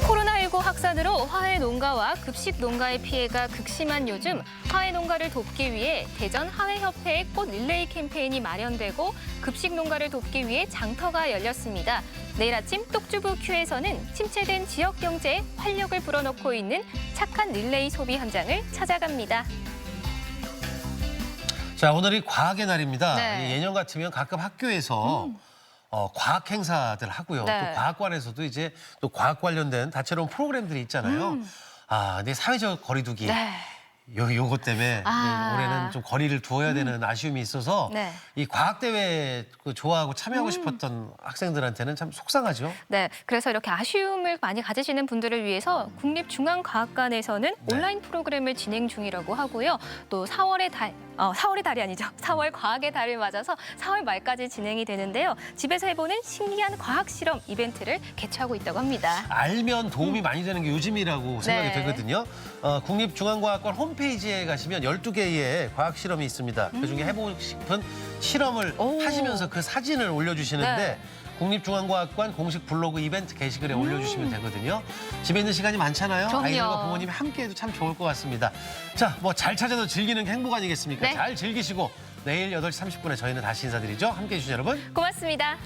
코로나19 확산으로 화훼 농가와 급식 농가의 피해가 극심한 요즘 화훼 농가를 돕기 위해 대전 화훼협회의 꽃 릴레이 캠페인이 마련되고 급식 농가를 돕기 위해 장터가 열렸습니다. 내일 아침 똑주부 큐에서는 침체된 지역 경제에 활력을 불어넣고 있는 착한 릴레이 소비 현장을 찾아갑니다. 자, 오늘이 과학의 날입니다. 네. 예년 같으면 가끔 학교에서 과학 행사들 하고요. 네. 또 과학관에서도 이제 또 과학 관련된 다채로운 프로그램들이 있잖아요. 근데 사회적 거리두기. 네. 요것 때문에 올해는 좀 거리를 두어야 되는 아쉬움이 있어서 네. 이 과학대회 좋아하고 참여하고 싶었던 학생들한테는 참 속상하죠. 네, 그래서 이렇게 아쉬움을 많이 가지시는 분들을 위해서 국립중앙과학관에서는 온라인 프로그램을 진행 중이라고 하고요. 또 4월의 달이 아니죠. 4월 과학의 달을 맞아서 4월 말까지 진행이 되는데요. 집에서 해보는 신기한 과학 실험 이벤트를 개최하고 있다고 합니다. 알면 도움이 많이 되는 게 요즘이라고 생각이 네. 되거든요. 국립중앙과학관 홈페이지에 가시면 12개의 과학 실험이 있습니다. 그중에 해보고 싶은 실험을 하시면서 그 사진을 올려주시는데 네. 국립중앙과학관 공식 블로그 이벤트 게시글에 올려주시면 되거든요. 집에 있는 시간이 많잖아요. 그럼요. 아이들과 부모님이 함께해도 참 좋을 것 같습니다. 자, 뭐 잘 찾아서 즐기는 게 행복 아니겠습니까? 네. 잘 즐기시고 내일 8시 30분에 저희는 다시 인사드리죠. 함께해 주신 여러분. 고맙습니다.